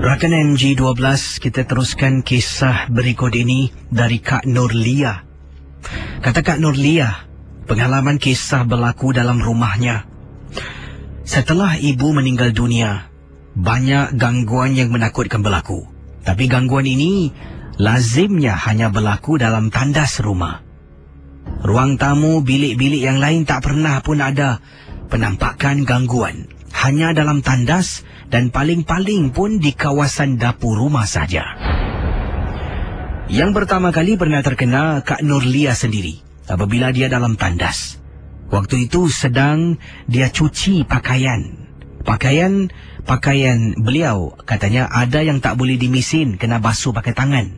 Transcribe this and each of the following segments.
Rakan MG12, kita teruskan kisah berikut ini dari Kak Nurlia. Kata Kak Nurlia, pengalaman kisah berlaku dalam rumahnya. Setelah ibu meninggal dunia, banyak gangguan yang menakutkan berlaku. Tapi gangguan ini lazimnya hanya berlaku dalam tandas rumah. Ruang tamu, bilik-bilik yang lain tak pernah pun ada penampakan gangguan. Hanya dalam tandas dan paling-paling pun di kawasan dapur rumah saja. Yang pertama kali pernah terkena Kak Nurlia sendiri apabila dia dalam tandas. Waktu itu sedang dia cuci pakaian. Pakaian beliau katanya ada yang tak boleh dimisin, kena basuh pakai tangan.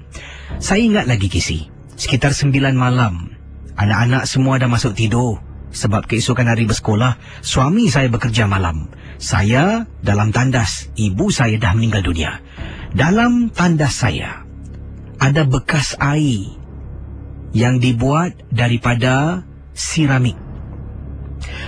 Saya ingat lagi Kisi, sekitar 9 malam. Anak-anak semua dah masuk tidur. Sebab keesokan hari bersekolah, suami saya bekerja malam. Saya dalam tandas, ibu saya dah meninggal dunia. Dalam tandas saya ada bekas air yang dibuat daripada seramik.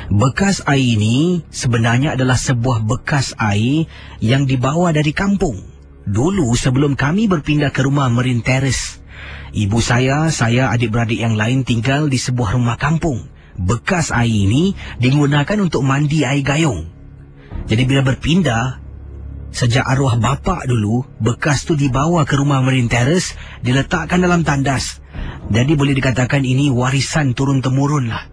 Bekas air ini sebenarnya adalah sebuah bekas air yang dibawa dari kampung. Dulu sebelum kami berpindah ke rumah Marine Terrace, ibu saya adik-beradik yang lain tinggal di sebuah rumah kampung. Bekas air ini digunakan untuk mandi air gayung. Jadi bila berpindah, sejak arwah bapa dulu, bekas tu dibawa ke rumah Marine Terrace, diletakkan dalam tandas. Jadi boleh dikatakan ini warisan turun-temurun lah.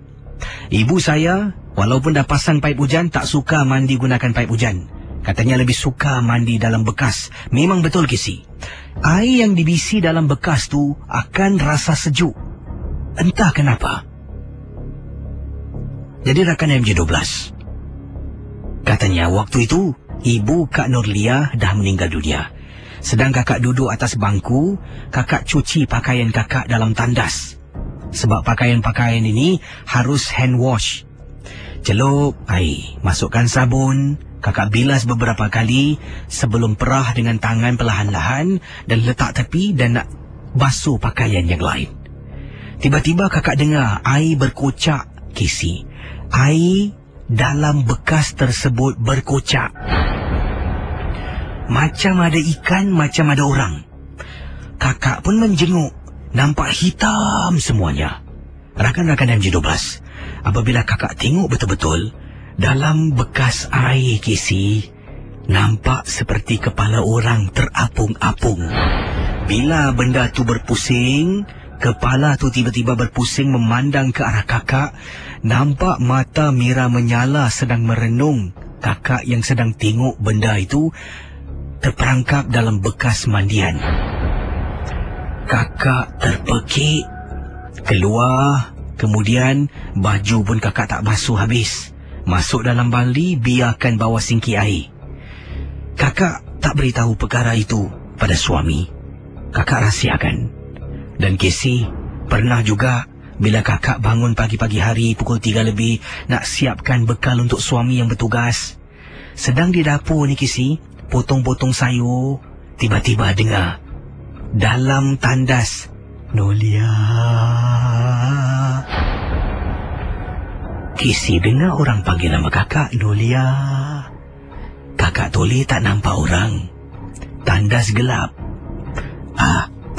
Ibu saya, walaupun dah pasang paip hujan, tak suka mandi gunakan paip hujan. Katanya lebih suka mandi dalam bekas. Memang betul Kisi. Air yang dibisi dalam bekas tu akan rasa sejuk. Entah kenapa. Jadi rakan MJ12, katanya waktu itu ibu Kak Nurlia dah meninggal dunia. Sedang kakak duduk atas bangku, kakak cuci pakaian kakak dalam tandas. Sebab pakaian-pakaian ini harus hand wash. Celup air, masukkan sabun, kakak bilas beberapa kali sebelum perah dengan tangan perlahan-lahan dan letak tepi dan nak basuh pakaian yang lain. Tiba-tiba kakak dengar air berkocak Kisi. Air dalam bekas tersebut berkocak. Macam ada ikan, macam ada orang. Kakak pun menjenguk. Nampak hitam semuanya. Rakan-rakan MJ12, apabila kakak tengok betul-betul, dalam bekas air Kisi, nampak seperti kepala orang terapung-apung. Bila benda tu berpusing, kepala tu tiba-tiba berpusing memandang ke arah kakak. Nampak mata Mira menyala sedang merenung. Kakak yang sedang tengok benda itu terperangkap dalam bekas mandian. Kakak terpekik, keluar. Kemudian baju pun kakak tak basuh habis. Masuk dalam bali, biarkan bawa singki air. Kakak tak beritahu perkara itu pada suami. Kakak rahsiakan. Dan Kisi pernah juga bila kakak bangun pagi-pagi hari pukul 3 lebih nak siapkan bekal untuk suami yang bertugas. Sedang di dapur ni Kisi, potong-potong sayur, tiba-tiba dengar dalam tandas, Nurlia. Kisi dengar orang panggil nama kakak, Nurlia. Kakak toleh tak nampak orang. Tandas gelap.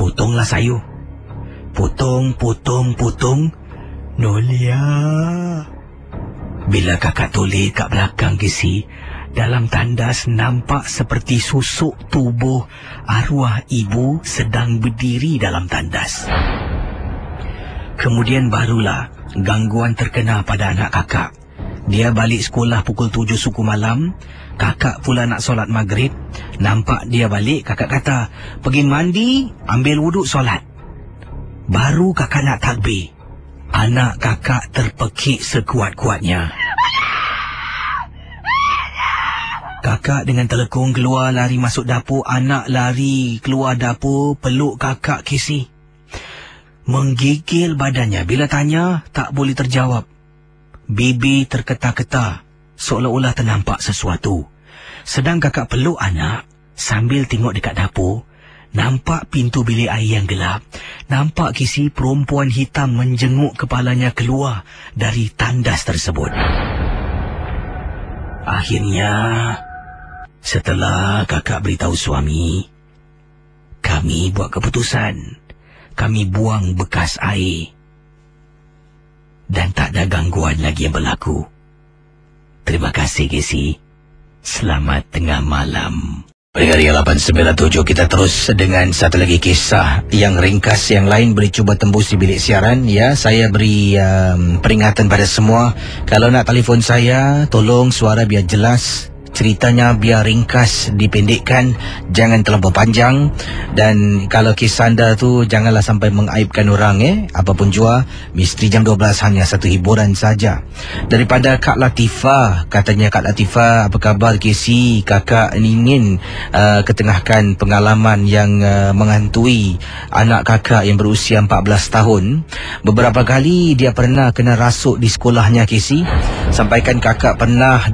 Potonglah sayur. Potong. Nurlia. Bila kakak toleh kat belakang Kisi, dalam tandas nampak seperti susuk tubuh arwah ibu sedang berdiri dalam tandas. Kemudian barulah gangguan terkena pada anak kakak. Dia balik sekolah pukul 7 suku malam. Kakak pula nak solat maghrib. Nampak dia balik, kakak kata, pergi mandi, ambil wuduk solat. Baru kakak nak takbir. Anak kakak terpekik sekuat-kuatnya. Kakak dengan telekung keluar, lari masuk dapur. Anak lari keluar dapur, peluk kakak Kisi. Menggigil badannya. Bila tanya, tak boleh terjawab. Bibir terketar-ketar, seolah-olah ternampak sesuatu. Sedang kakak peluk anak, sambil tengok dekat dapur, nampak pintu bilik air yang gelap. Nampak Kisi perempuan hitam menjenguk kepalanya keluar dari tandas tersebut. Akhirnya, Setelah kakak beritahu suami, kami buat keputusan. Kami buang bekas air. Dan tak ada gangguan lagi yang berlaku. Terima kasih, Casey. Selamat tengah malam. Pendengar Ria 897, kita terus dengan satu lagi kisah yang ringkas. Yang lain boleh cuba tembus di bilik siaran. Ya, saya beri peringatan pada semua. Kalau nak telefon saya, tolong suara biar jelas. Ceritanya biar ringkas, dipendekkan, jangan terlalu panjang. Dan kalau kisah anda tu janganlah sampai mengaibkan orang. Apapun jua, Misteri Jam 12 hanya satu hiburan saja. Daripada Kak Latifah, katanya Kak Latifah, apa khabar Casey? Kakak ingin ketengahkan pengalaman yang menghantui anak kakak yang berusia 14 tahun. Beberapa kali dia pernah kena rasuk di sekolahnya, Casey. Sampaikan kakak pernah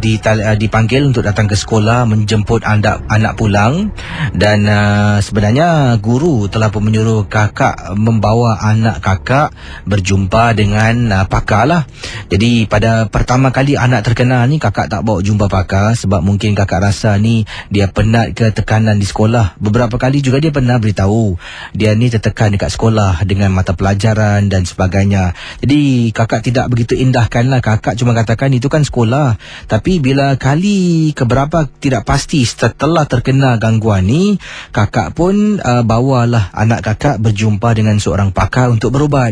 dipanggil untuk datang ke sekolah menjemput anak pulang. Dan sebenarnya guru telah pun menyuruh kakak membawa anak kakak berjumpa dengan pakar lah. Jadi pada pertama kali anak terkena ni, kakak tak bawa jumpa pakar sebab mungkin kakak rasa ni dia penat ke tekanan di sekolah. Beberapa kali juga dia pernah beritahu dia ni tertekan dekat sekolah dengan mata pelajaran dan sebagainya. Jadi kakak tidak begitu indahkan lah. Kakak cuma katakan itu kan sekolah. Tapi bila kali keberapa tidak pasti setelah terkena gangguan ni, kakak pun bawalah anak kakak berjumpa dengan seorang pakar untuk berubat.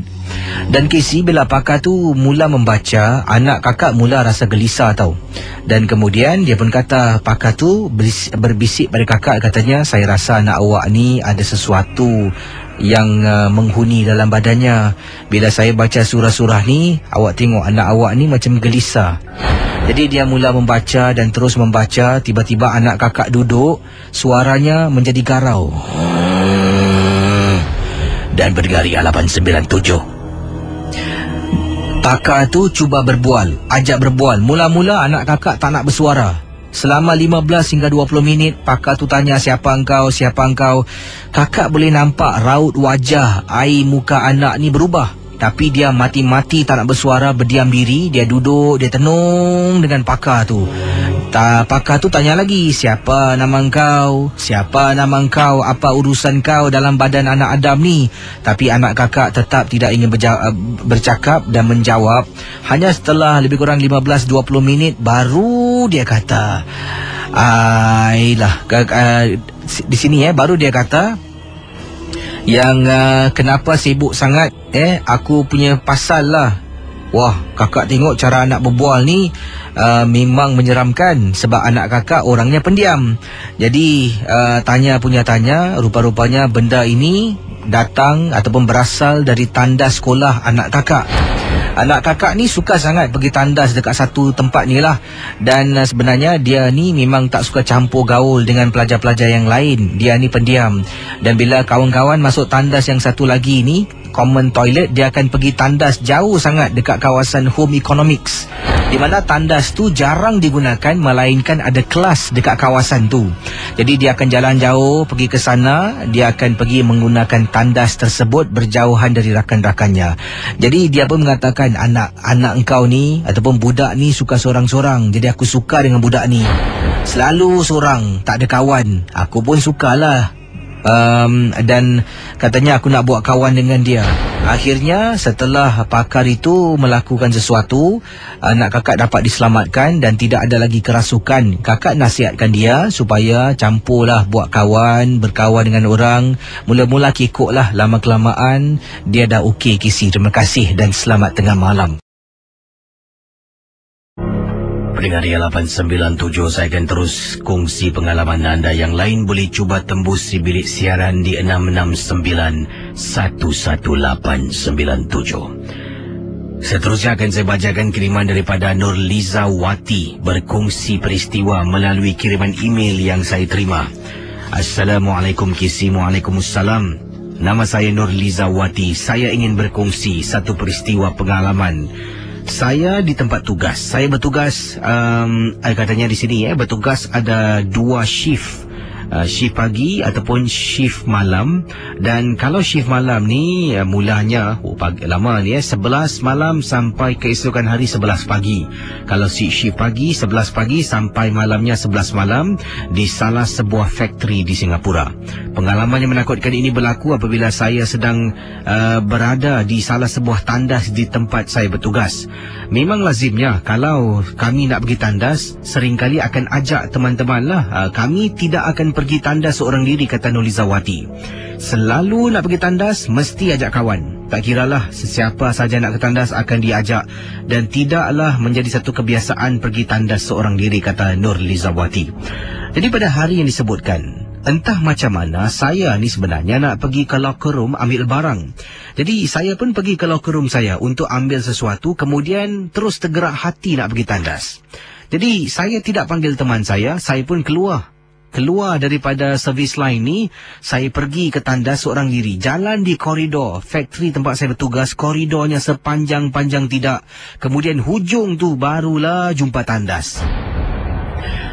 Dan Casey, bila pakar tu mula membaca, anak kakak mula rasa gelisah tau. Dan kemudian dia pun kata, pakar tu berbisik pada kakak, katanya, saya rasa anak awak ni ada sesuatu yang menghuni dalam badannya. Bila saya baca surah-surah ni, awak tengok anak awak ni macam gelisah. Jadi dia mula membaca dan terus membaca. Tiba-tiba anak kakak duduk, suaranya menjadi garau. Dan pendengar Ria 897, pakar tu cuba berbual, ajak berbual. Mula-mula anak kakak tak nak bersuara. Selama 15 hingga 20 minit, pakar tu tanya, siapa engkau, siapa engkau. Kakak boleh nampak raut wajah, air muka anak ni berubah. Tapi dia mati-mati tak nak bersuara, berdiam diri. Dia duduk, dia tenung dengan pakar tu. Pakar tu tanya lagi, siapa nama engkau? Siapa nama engkau? Apa urusan kau dalam badan anak Adam ni? Tapi anak kakak tetap tidak ingin bercakap dan menjawab. Hanya setelah lebih kurang 15-20 minit, baru dia kata, di sini baru dia kata, yang kenapa sibuk sangat? Aku punya pasal lah. Wah, kakak tengok cara anak berbual ni memang menyeramkan. Sebab anak kakak orangnya pendiam. Jadi tanya, rupa-rupanya benda ini datang ataupun berasal dari tandas sekolah anak kakak. Anak kakak ni suka sangat pergi tandas dekat satu tempat ni lah. Dan sebenarnya dia ni memang tak suka campur gaul dengan pelajar-pelajar yang lain. Dia ni pendiam. Dan bila kawan-kawan masuk tandas yang satu lagi ni, common toilet, dia akan pergi tandas jauh sangat dekat kawasan home economics, di mana tandas tu jarang digunakan, melainkan ada kelas dekat kawasan tu. Jadi dia akan jalan jauh pergi ke sana. Dia akan pergi menggunakan tandas tersebut berjauhan dari rakan-rakannya. Jadi dia pun mengatakan, anak engkau ni ataupun budak ni suka sorang-sorang. Jadi aku suka dengan budak ni. Selalu sorang, tak ada kawan. Aku pun sukalah. Dan katanya aku nak buat kawan dengan dia. Akhirnya setelah pakar itu melakukan sesuatu, anak kakak dapat diselamatkan dan tidak ada lagi kerasukan. Kakak nasihatkan dia supaya campurlah buat kawan, berkawan dengan orang. Mula-mula kikuk lah, lama-kelamaan dia dah okey, Casey. Terima kasih dan selamat tengah malam. Pendengar Ria 897, saya akan terus kongsi pengalaman anda. Yang lain boleh cuba tembus di bilik siaran di 669-11897. Seterusnya akan saya bacakan kiriman daripada Nurliza Wati, berkongsi peristiwa melalui kiriman email yang saya terima. Assalamualaikum Casey. Waalaikumsalam. Nama saya Nurliza Wati. Saya ingin berkongsi satu peristiwa pengalaman. Saya di tempat tugas. Saya bertugas, katanya di sini bertugas ada 2 shift shift pagi ataupun shift malam. Dan kalau shift malam ni mulanya lama ni 11 malam sampai keesokan hari 11 pagi. Kalau shift pagi 11 pagi sampai malamnya 11 malam di salah sebuah factory di Singapura. Pengalaman yang menakutkan ini berlaku apabila saya sedang berada di salah sebuah tandas di tempat saya bertugas. Memang lazimnya kalau kami nak pergi tandas, seringkali akan ajak teman-teman lah. Kami tidak akan pergi tandas seorang diri, kata Nolizawati. Selalu nak pergi tandas, mesti ajak kawan. Tak kiralah sesiapa saja nak ke tandas akan diajak. Dan tidaklah menjadi satu kebiasaan pergi tandas seorang diri, kata Nolizawati. Jadi pada hari yang disebutkan, entah macam mana saya ni sebenarnya nak pergi ke locker room ambil barang. Jadi saya pun pergi ke locker room saya untuk ambil sesuatu, kemudian terus tergerak hati nak pergi tandas. Jadi saya tidak panggil teman saya pun keluar daripada servis line ni. Saya pergi ke tandas seorang diri. Jalan di koridor factory tempat saya bertugas, koridornya sepanjang-panjang tidak. Kemudian hujung tu barulah jumpa tandas.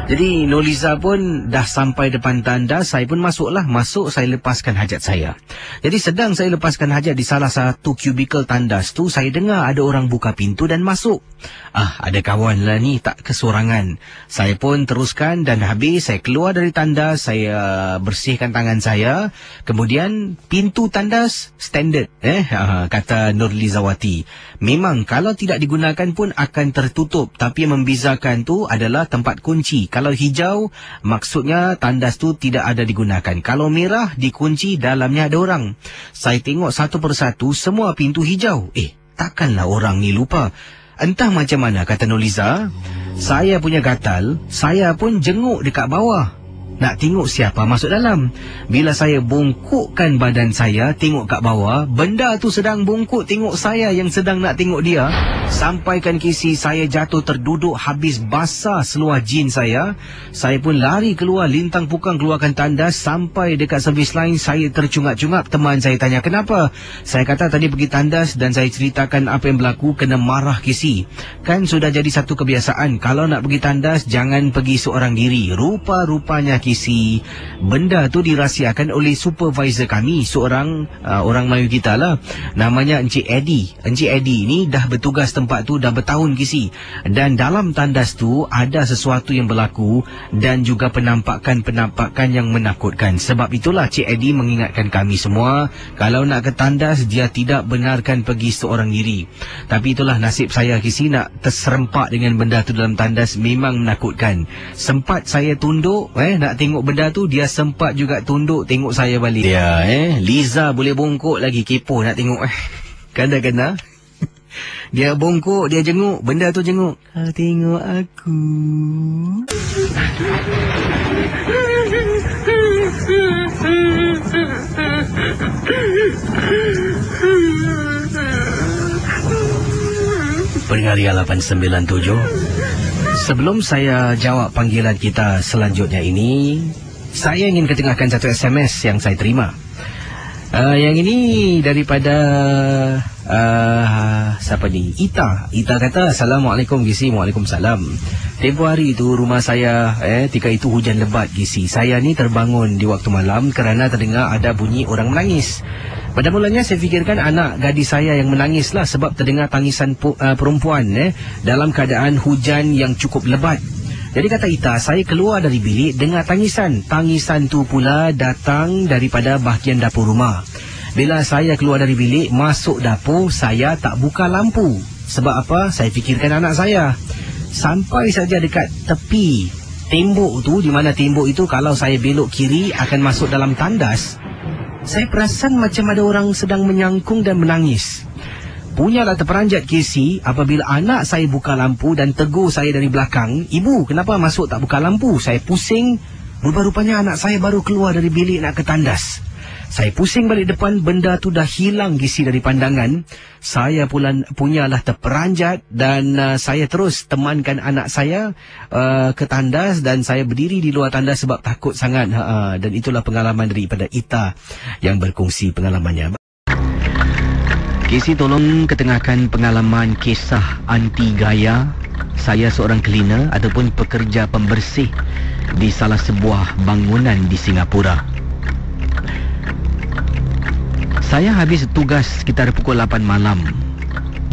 Jadi Noliza pun dah sampai depan tandas, saya pun masuk, saya lepaskan hajat saya. Jadi sedang saya lepaskan hajat di salah satu kubikel tandas tu, saya dengar ada orang buka pintu dan masuk. Ada kawan lah ni, tak kesorangan. Saya pun teruskan dan habis saya keluar dari tandas, saya bersihkan tangan saya. Kemudian pintu tandas standard, kata Nurlizawati. Memang kalau tidak digunakan pun akan tertutup, tapi yang membezakan tu adalah tempat kunci. Kalau hijau, maksudnya tandas tu tidak ada digunakan. Kalau merah, dikunci, dalamnya ada orang. Saya tengok satu persatu, semua pintu hijau. Takkanlah orang ni lupa. Entah macam mana, kata Noliza. Saya punya gatal, saya pun jenguk dekat bawah. Nak tengok siapa masuk dalam. Bila saya bungkukkan badan saya, tengok kat bawah, benda tu sedang bungkuk tengok saya yang sedang nak tengok dia. Sampaikan kisi, saya jatuh terduduk, habis basah seluar jin saya. Saya pun lari keluar, lintang pukang keluarkan tandas. Sampai dekat servis lain, saya tercungap-cungap. Teman saya tanya, kenapa? Saya kata tadi pergi tandas dan saya ceritakan apa yang berlaku, kena marah kisi. Kan sudah jadi satu kebiasaan, kalau nak pergi tandas, jangan pergi seorang diri. Rupa-rupanya kisi, benda tu dirahsiakan oleh supervisor kami, seorang orang Melayu kita lah, namanya Encik Eddie. Encik Eddie ni dah bertugas tempat tu dah bertahun kisi. Dan dalam tandas tu ada sesuatu yang berlaku dan juga penampakan-penampakan yang menakutkan. Sebab itulah Cik Eddie mengingatkan kami semua, kalau nak ke tandas, dia tidak benarkan pergi seorang diri. Tapi itulah nasib saya kisi, nak terserempak dengan benda tu dalam tandas memang menakutkan. Sempat saya tunduk nak tengok benda tu, dia sempat juga tunduk tengok saya balik. Dia Liza boleh bongkok lagi, kepo nak tengok. Kadang-kadang dia bongkok, dia jenguk, benda tu jenguk. Kau tengok aku. Pendengar 897, sebelum saya jawab panggilan kita selanjutnya ini, saya ingin ketengahkan satu SMS yang saya terima. Yang ini daripada siapa ni? Ita kata, Assalamualaikum Gisi. Waalaikumsalam. Tempoh hari itu rumah saya ketika itu hujan lebat Gisi. Saya ni terbangun di waktu malam kerana terdengar ada bunyi orang menangis. Pada mulanya saya fikirkan anak gadis saya yang menangis lah, sebab terdengar tangisan perempuan dalam keadaan hujan yang cukup lebat. Jadi kata Ita, saya keluar dari bilik dengar tangisan. Tangisan tu pula datang daripada bahagian dapur rumah. Bila saya keluar dari bilik, masuk dapur, saya tak buka lampu. Sebab apa? Saya fikirkan anak saya. Sampai saja dekat tepi tembok tu, di mana tembok itu kalau saya belok kiri akan masuk dalam tandas, saya perasan macam ada orang sedang menyangkung dan menangis. Punyalah terperanjat Casey apabila anak saya buka lampu dan tegur saya dari belakang, "Ibu, kenapa masuk tak buka lampu?" Saya pusing, rupa-rupanya anak saya baru keluar dari bilik nak ke tandas. Saya pusing balik depan, benda tu dah hilang Casey dari pandangan. Saya pula punyalah terperanjat dan saya terus temankan anak saya ke tandas dan saya berdiri di luar tandas sebab takut sangat. Dan itulah pengalaman daripada Ita yang berkongsi pengalamannya. Casey, tolong ketengahkan pengalaman kisah anti gaya. Saya seorang cleaner ataupun pekerja pembersih di salah sebuah bangunan di Singapura. Saya habis tugas sekitar pukul 8 malam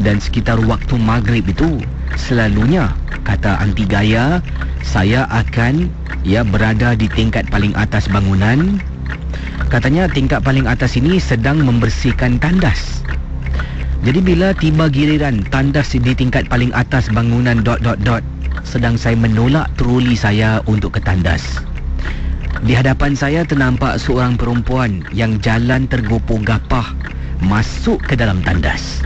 dan sekitar waktu maghrib itu selalunya, kata anti gaya, saya akan berada di tingkat paling atas bangunan. Katanya tingkat paling atas ini sedang membersihkan tandas. Jadi bila tiba giliran tandas di tingkat paling atas bangunan ... sedang saya menolak troli saya untuk ke tandas. Di hadapan saya ternampak seorang perempuan yang jalan tergopoh-gapah masuk ke dalam tandas.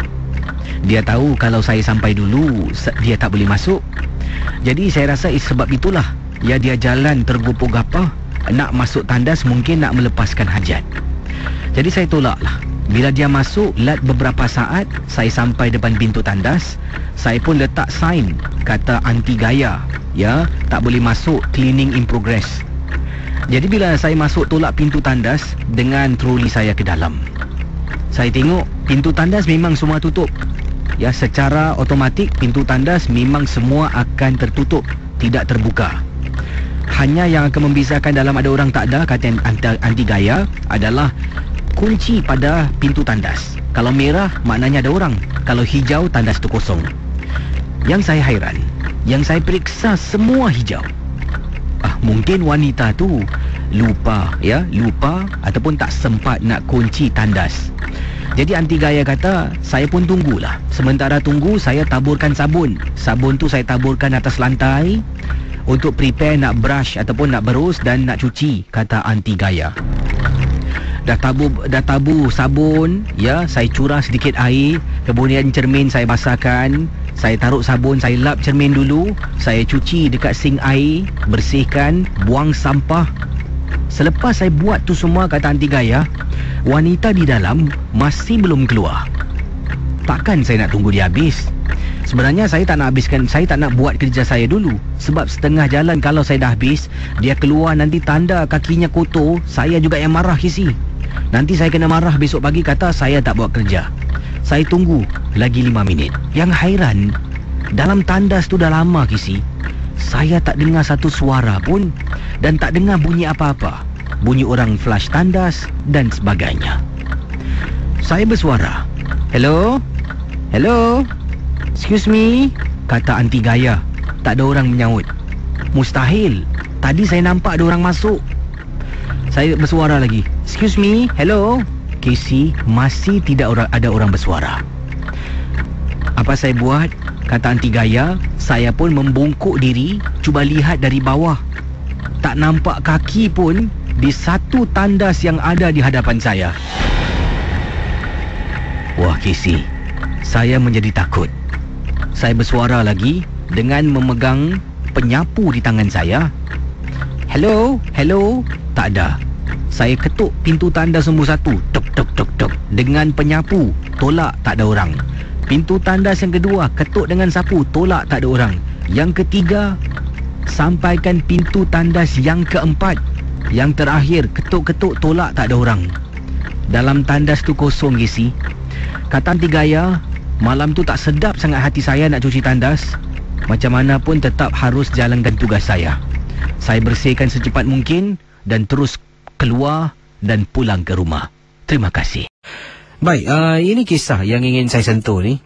Dia tahu kalau saya sampai dulu, dia tak boleh masuk. Jadi saya rasa sebab itulah dia jalan tergopoh-gapah nak masuk tandas, mungkin nak melepaskan hajat. Jadi saya tolaklah. Bila dia masuk, lat beberapa saat saya sampai depan pintu tandas, saya pun letak sign kata anti gaya, tak boleh masuk, cleaning in progress. Jadi bila saya masuk tolak pintu tandas dengan troli saya ke dalam, saya tengok pintu tandas memang semua tutup. Secara automatik pintu tandas memang semua akan tertutup, tidak terbuka. Hanya yang akan membezakan dalam ada orang tak ada, kata anti gaya, adalah kunci pada pintu tandas. Kalau merah maknanya ada orang, kalau hijau tandas tu kosong. Yang saya hairan, yang saya periksa semua hijau. Mungkin wanita tu lupa ataupun tak sempat nak kunci tandas. Jadi anti gaya kata, saya pun tunggulah. Sementara tunggu, saya taburkan sabun. Sabun tu saya taburkan atas lantai untuk prepare nak brush ataupun nak berus dan nak cuci, kata anti gaya. Dah tabur sabun, saya curah sedikit air, kemudian cermin saya basahkan. Saya taruh sabun, saya lap cermin dulu, saya cuci dekat sink air, bersihkan, buang sampah. Selepas saya buat tu semua, kata anti gaya, wanita di dalam masih belum keluar. Takkan saya nak tunggu dia habis? Sebenarnya saya tak nak buat kerja saya dulu. Sebab setengah jalan kalau saya dah habis, dia keluar nanti tanda kakinya kotor, saya juga yang marah kisi. Nanti saya kena marah besok pagi, kata saya tak buat kerja. Saya tunggu lagi 5 minit. Yang hairan, dalam tandas tu dah lama kisi, saya tak dengar satu suara pun dan tak dengar bunyi apa-apa. Bunyi orang flush tandas dan sebagainya. Saya bersuara, "Hello? Hello? Excuse me?" kata anti gaya. Tak ada orang menyaut. Mustahil. Tadi saya nampak ada orang masuk. Saya bersuara lagi, "Excuse me? Hello?" Casey, masih tidak ada orang bersuara. Apa saya buat? Kata anti gaya. Saya pun membungkuk diri, cuba lihat dari bawah. Tak nampak kaki pun di satu tandas yang ada di hadapan saya. Wah Casey, saya menjadi takut. Saya bersuara lagi dengan memegang penyapu di tangan saya. "Hello? Hello?" Tak ada. Saya ketuk pintu tandas nombor 1. Tok tok tok tok dengan penyapu. Tolak, tak ada orang. Pintu tandas yang kedua, ketuk dengan sapu. Tolak, tak ada orang. Yang ketiga, sampaikan pintu tandas yang keempat. Yang terakhir, ketuk-ketuk, tolak, tak ada orang. Dalam tandas tu kosong, Gisi. Kata anti gaya, malam tu tak sedap sangat hati saya nak cuci tandas. Macam mana pun tetap harus jalankan tugas saya. Saya bersihkan secepat mungkin dan terus keluar dan pulang ke rumah. Terima kasih. Baik, ini kisah yang ingin saya sentuh ni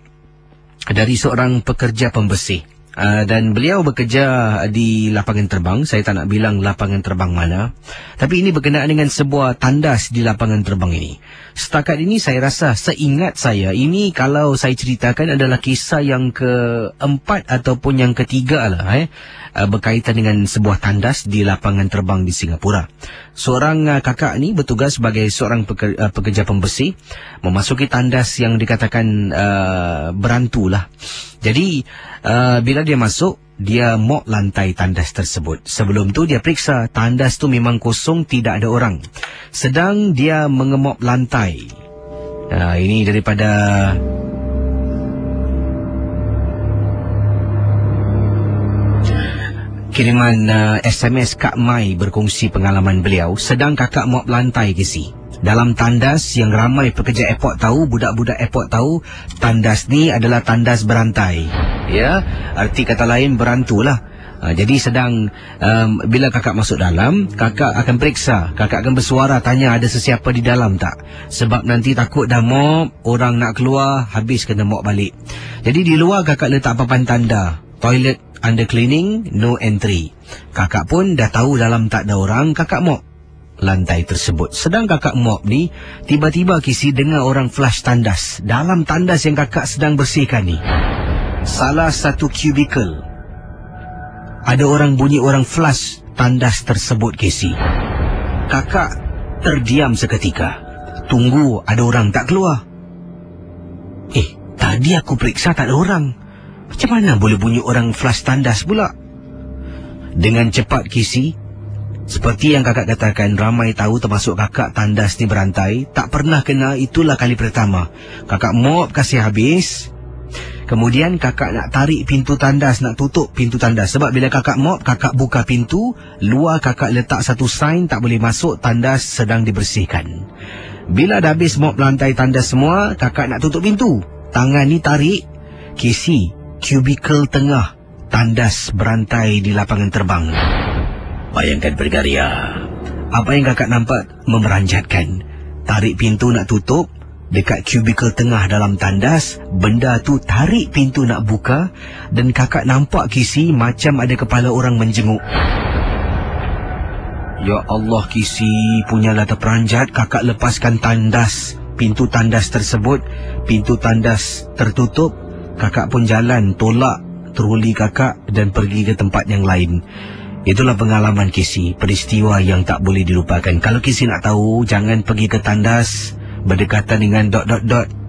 dari seorang pekerja pembersih. Dan beliau bekerja di lapangan terbang. Saya tak nak bilang lapangan terbang mana, tapi ini berkenaan dengan sebuah tandas di lapangan terbang ini. Setakat ini saya rasa, seingat saya, ini kalau saya ceritakan adalah kisah yang keempat ataupun yang ketiga lah berkaitan dengan sebuah tandas di lapangan terbang di Singapura. Seorang kakak ni bertugas sebagai seorang pekerja pembersih, memasuki tandas yang dikatakan berantu lah. Jadi bila dia masuk, dia mop lantai tandas tersebut. Sebelum tu dia periksa tandas tu memang kosong, tidak ada orang. Sedang dia mengemop lantai. Ini daripada kiriman SMS Kak Mai berkongsi pengalaman beliau. Sedang kakak mop lantai Kisi, dalam tandas yang ramai pekerja airport tahu, budak-budak airport tahu, tandas ni adalah tandas berantai. Ya, arti kata lain berantulah. Jadi sedang bila kakak masuk dalam, kakak akan periksa, kakak akan bersuara tanya ada sesiapa di dalam tak. Sebab nanti takut dah mop, orang nak keluar, habis kena mop balik. Jadi di luar kakak letak papan tanda, toilet under cleaning, no entry. Kakak pun dah tahu dalam tak ada orang, kakak mop lantai tersebut. Sedang kakak mop ni, tiba-tiba Kisi dengar orang flush tandas dalam tandas yang kakak sedang bersihkan ni. Salah satu cubicle ada orang bunyi orang flush tandas tersebut, Kisi. Kakak terdiam seketika, tunggu ada orang tak keluar. Tadi aku periksa tak ada orang, macam mana boleh bunyi orang flush tandas pula? Dengan cepat, Kisi, seperti yang kakak katakan, ramai tahu termasuk kakak tandas ni berantai, tak pernah kena, itulah kali pertama. Kakak mop kasih habis. Kemudian kakak nak tarik pintu tandas, nak tutup pintu tandas. Sebab bila kakak mop, kakak buka pintu, luar kakak letak satu sign tak boleh masuk, tandas sedang dibersihkan. Bila dah habis mop lantai tandas semua, kakak nak tutup pintu. Tangan ni tarik, Kisi, kubikel tengah tandas berantai di lapangan terbang. Bayangkan Bergaria, apa yang kakak nampak memeranjatkan. Tarik pintu nak tutup, dekat kubikel tengah dalam tandas, benda tu tarik pintu nak buka, dan kakak nampak, Kisi, macam ada kepala orang menjenguk. Ya Allah, Kisi, punyalah terperanjat. Kakak lepaskan tandas, pintu tandas tersebut. Pintu tandas tertutup. Kakak pun jalan, tolak troli kakak dan pergi ke tempat yang lain. Itulah pengalaman Kisi, peristiwa yang tak boleh dilupakan. Kalau Kisi nak tahu, jangan pergi ke tandas berdekatan dengan ...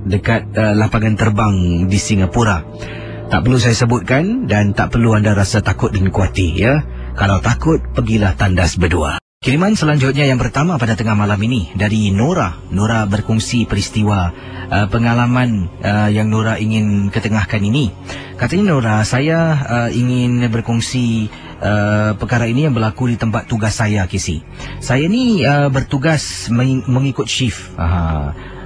dekat lapangan terbang di Singapura. Tak perlu saya sebutkan dan tak perlu anda rasa takut dan khawatir, ya. Kalau takut, pergilah tandas berdua. Kiriman selanjutnya yang pertama pada tengah malam ini dari Nora. Nora berkongsi peristiwa pengalaman yang Nora ingin ketengahkan ini. Katanya, Nora, saya ingin berkongsi perkara ini yang berlaku di tempat tugas saya, Kisi. Saya ni bertugas mengikut shift.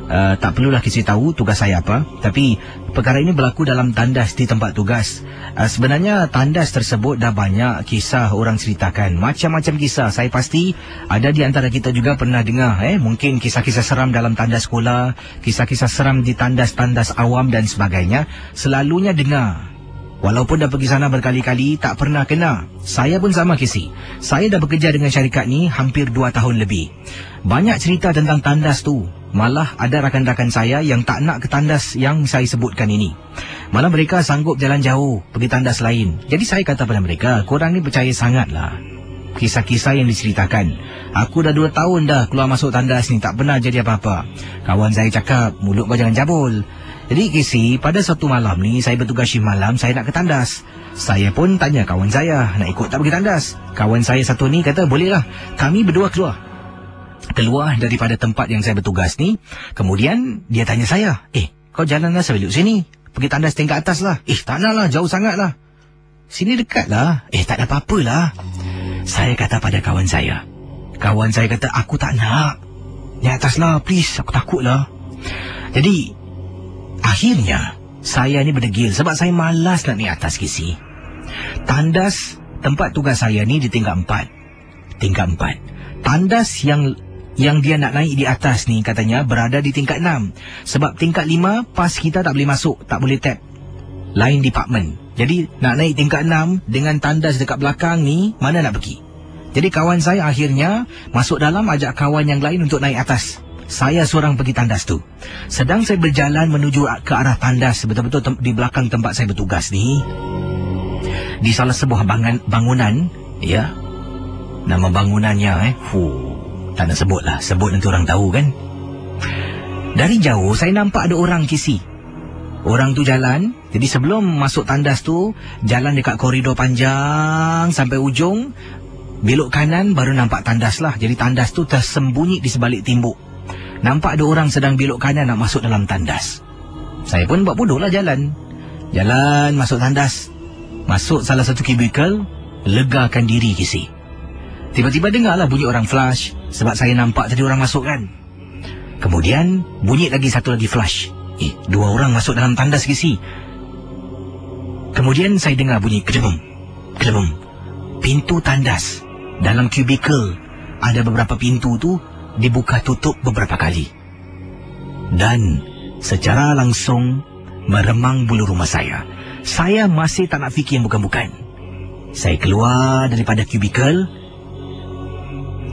Tak perlulah Kisi tahu tugas saya apa, tapi perkara ini berlaku dalam tandas di tempat tugas. Sebenarnya tandas tersebut dah banyak kisah orang ceritakan, macam-macam kisah. Saya pasti ada di antara kita juga pernah dengar, mungkin kisah-kisah seram dalam tandas sekolah, kisah-kisah seram di tandas-tandas awam dan sebagainya. Selalunya dengar. Walaupun dah pergi sana berkali-kali, tak pernah kena. Saya pun sama, Kisi. Saya dah bekerja dengan syarikat ni hampir 2 tahun lebih. Banyak cerita tentang tandas tu. Malah ada rakan-rakan saya yang tak nak ke tandas yang saya sebutkan ini. Malah mereka sanggup jalan jauh, pergi tandas lain. Jadi saya kata pada mereka, korang ni percaya sangatlah kisah-kisah yang diceritakan. Aku dah 2 tahun dah keluar masuk tandas ni, tak pernah jadi apa-apa. Kawan saya cakap, mulut kau jangan cabul. Jadi, Kisi, pada suatu malam ni, saya bertugas shift malam, saya nak ke tandas. Saya pun tanya kawan saya, nak ikut tak pergi tandas? Kawan saya satu ni kata, bolehlah. Kami berdua keluar daripada tempat yang saya bertugas ni. Kemudian, dia tanya saya, kau jalanlah sebelum sini. Pergi tandas tingkat atas lah. Tak nak lah, jauh sangat lah. Sini dekat lah. Tak ada apa-apa lah. Saya kata pada kawan saya. Kawan saya kata, aku tak nak. Ni atas lah, please. Aku takut lah. Jadi, akhirnya, saya ni berdegil sebab saya malas nak naik atas, Kisi. Tandas tempat tugas saya ni di tingkat 4. Tingkat 4. Tandas yang dia nak naik di atas ni katanya berada di tingkat 6. Sebab tingkat 5, pas kita tak boleh masuk, tak boleh tap. Lain department. Jadi, nak naik tingkat 6 dengan tandas dekat belakang ni, mana nak pergi? Jadi, kawan saya akhirnya masuk dalam, ajak kawan yang lain untuk naik atas. Saya seorang pergi tandas tu. Sedang saya berjalan menuju ke arah tandas, betul-betul di belakang tempat saya bertugas ni, di salah sebuah bangunan, ya. Nama bangunannya, tak nak sebut lah. Sebut nanti orang tahu kan. Dari jauh, saya nampak ada orang, Kisi. Orang tu jalan. Jadi sebelum masuk tandas tu, jalan dekat koridor panjang sampai ujung. Belok kanan, baru nampak tandas lah. Jadi tandas tu tersembunyi di sebalik timbuk. Nampak ada orang sedang belok kanan nak masuk dalam tandas. Saya pun buat bodoh lah jalan. Jalan masuk tandas. Masuk salah satu kubikel, legakan diri, Kisi. Tiba-tiba dengarlah bunyi orang flush. Sebab saya nampak tadi orang masuk kan. Kemudian bunyi lagi satu lagi flush. 2 orang masuk dalam tandas, Kisi. Kemudian saya dengar bunyi kedebum, kedebum. pintu tandas dalam kubikel, ada beberapa pintu tu dibuka tutup beberapa kali. Dan secara langsung meremang bulu rumah saya. Saya masih tak nak fikir yang bukan-bukan. Saya keluar daripada kubikel,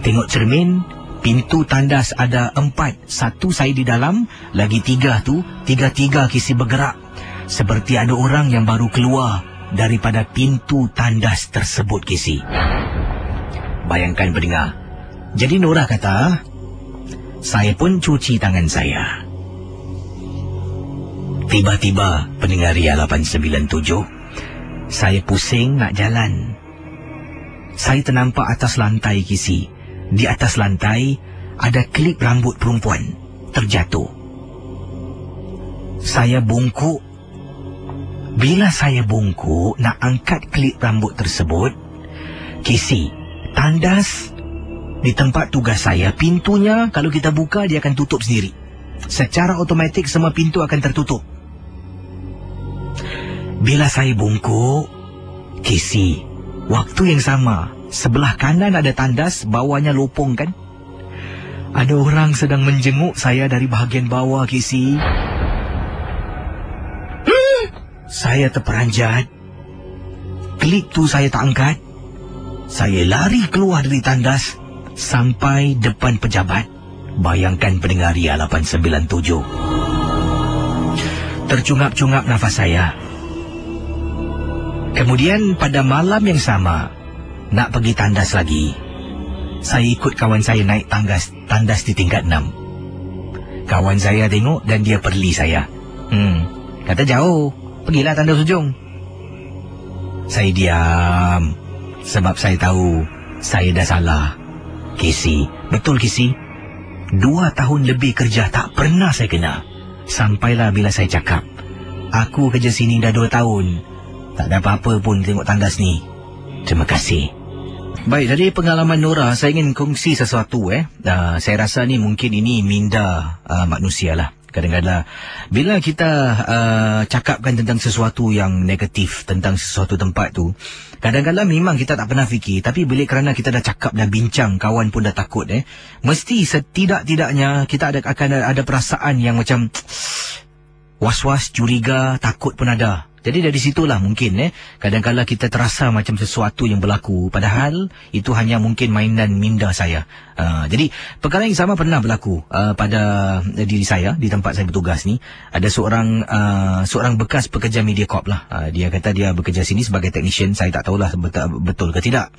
tengok cermin, pintu tandas ada 4. 1 saya di dalam, lagi 3 tu, tiga-tiga kisi bergerak. Seperti ada orang yang baru keluar daripada pintu tandas tersebut, kisi. Bayangkan pendengar. Jadi Nora kata, saya pun cuci tangan saya. Tiba-tiba pendengar Ria 897, saya pusing nak jalan. Saya ternampak atas lantai, kisi. Di atas lantai ada klip rambut perempuan terjatuh. Saya bungkuk. Bila saya bungkuk nak angkat klip rambut tersebut, kisi, tandas di tempat tugas saya, pintunya kalau kita buka dia akan tutup sendiri. Secara automatik semua pintu akan tertutup. Bila saya bungkuk, kisi, waktu yang sama, sebelah kanan ada tandas, bawahnya lopong kan? Ada orang sedang menjenguk saya dari bahagian bawah, kisi. Saya terperanjat. Klip tu saya tak angkat. Saya lari keluar dari tandas sampai depan pejabat. Bayangkan pendengar Ria 897. Tercungap-cungap nafas saya. Kemudian pada malam yang sama, nak pergi tandas lagi, saya ikut kawan saya naik tandas di tingkat 6. Kawan saya tengok dan dia perli saya. Kata jauh, pergilah tandas ujung. Saya diam, sebab saya tahu saya dah salah. Kisi, betul kisi, 2 tahun lebih kerja tak pernah saya kena. Sampailah bila saya cakap, aku kerja sini dah 2 tahun, tak ada apa-apa pun tengok tandas ni. Terima kasih. Baik, dari pengalaman Nora, saya ingin kongsi sesuatu. Saya rasa ni mungkin ini minda manusia lah. Kadang-kadang bila kita cakapkan tentang sesuatu yang negatif tentang sesuatu tempat tu, kadang-kadang memang kita tak pernah fikir. Tapi bila kerana kita dah cakap, dah bincang, kawan pun dah takut, mesti setidak-tidaknya kita akan ada perasaan yang macam was-was, curiga, takut pun ada. Jadi dari situlah mungkin kadang-kadang kita terasa macam sesuatu yang berlaku, padahal itu hanya mungkin mainan minda saya. Jadi perkara yang sama pernah berlaku pada diri saya di tempat saya bertugas ni. Ada seorang bekas pekerja Mediacorp lah. Dia kata dia bekerja sini sebagai technician. Saya tak tahulah betul ke tidak.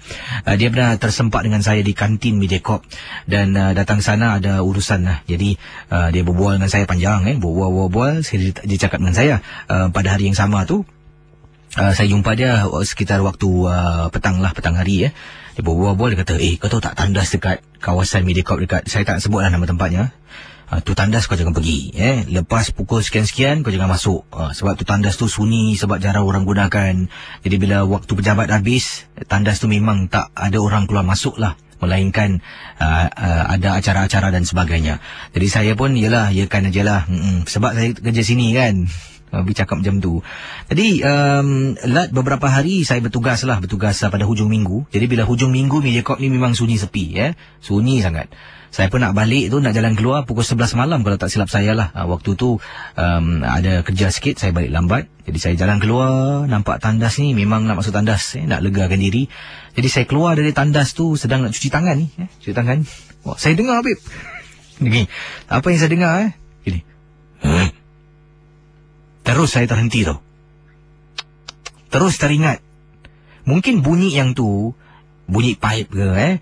Dia pernah tersempat dengan saya di kantin Mediacorp dan datang sana ada urusan lah. Jadi dia berbual dengan saya panjang, berbual. Dia cakap dengan saya pada hari yang sama tu. Saya jumpa dia sekitar waktu petang hari. Dia berbual, dia kata, kau tahu tak tandas dekat kawasan Mediacorp dekat, saya tak sebutlah nama tempatnya. Tu tandas kau jangan pergi. Lepas pukul sekian-sekian kau jangan masuk. Sebab tu tandas tu sunyi, sebab jarang orang gunakan. Jadi bila waktu pejabat habis, tandas tu memang tak ada orang keluar masuk lah. Melainkan ada acara-acara dan sebagainya. Jadi saya pun yakan ajalah. Sebab saya kerja sini kan. Bercakap macam tu. Jadi beberapa hari saya bertugas pada hujung minggu. Jadi bila hujung minggu Mediacorp ni memang sunyi sepi, sunyi sangat. Saya pun nak balik tu, nak jalan keluar pukul 11 malam kalau tak silap saya lah. Waktu tu ada kerja sikit, saya balik lambat. Jadi saya jalan keluar, nampak tandas ni, memang nak masuk tandas, nak legakan diri. Jadi saya keluar dari tandas tu, sedang nak cuci tangan ni, cuci tangan. Wah, saya dengar, Habib. Ni, apa yang saya dengar gini. Terus saya terhenti tau. Terus teringat. Mungkin bunyi yang tu, bunyi pipe ke,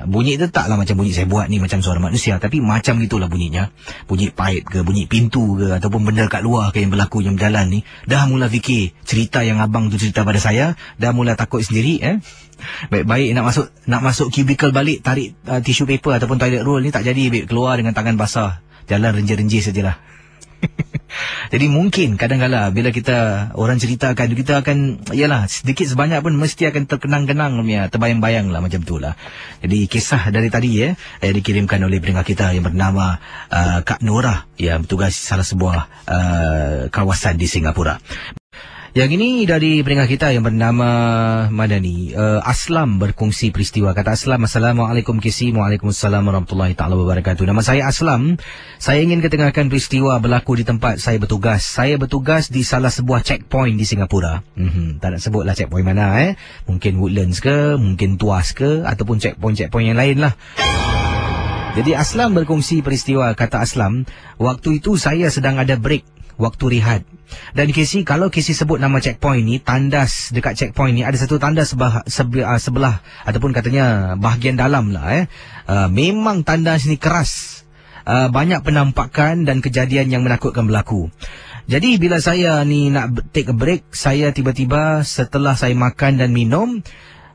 bunyi tu taklah macam bunyi saya buat ni, macam suara manusia. Tapi macam itulah bunyinya. Bunyi pipe ke, bunyi pintu ke, ataupun benda kat luar ke yang berlaku, yang berjalan ni. Dah mula fikir cerita yang abang tu cerita pada saya. Dah mula takut sendiri. Baik-baik nak masuk kubikel balik, tarik tissue paper ataupun toilet roll ni tak jadi, baik, keluar dengan tangan basah. Jalan renjih-renjih sajalah. Jadi mungkin kadang-kadang bila kita orang ceritakan, kita akan sedikit sebanyak pun mesti akan terkenang-kenang, terbayang-bayang lah macam tu lah. Jadi kisah dari tadi dikirimkan oleh pendengar kita yang bernama Kak Nora, yang bertugas salah sebuah kawasan di Singapura. Yang ini dari pendengar kita yang bernama mana ni? Aslam berkongsi peristiwa. Kata Aslam, Assalamualaikum KC. Waalaikumsalam warahmatullahi taala wabarakatuh. Nama saya Aslam. Saya ingin ketengahkan peristiwa berlaku di tempat saya bertugas. Saya bertugas di salah sebuah checkpoint di Singapura. Tak nak sebutlah checkpoint mana Mungkin Woodlands ke, mungkin Tuas ke, ataupun checkpoint-checkpoint yang lain lah. Jadi Aslam berkongsi peristiwa. Kata Aslam, waktu itu saya sedang ada break, waktu rehat. Dan KC, kalau KC sebut nama checkpoint ni, tandas dekat checkpoint ni, ada satu tandas sebelah ataupun katanya bahagian dalam lah memang tandas ni keras. Banyak penampakan dan kejadian yang menakutkan berlaku. Jadi bila saya ni nak take a break, saya tiba-tiba setelah saya makan dan minum,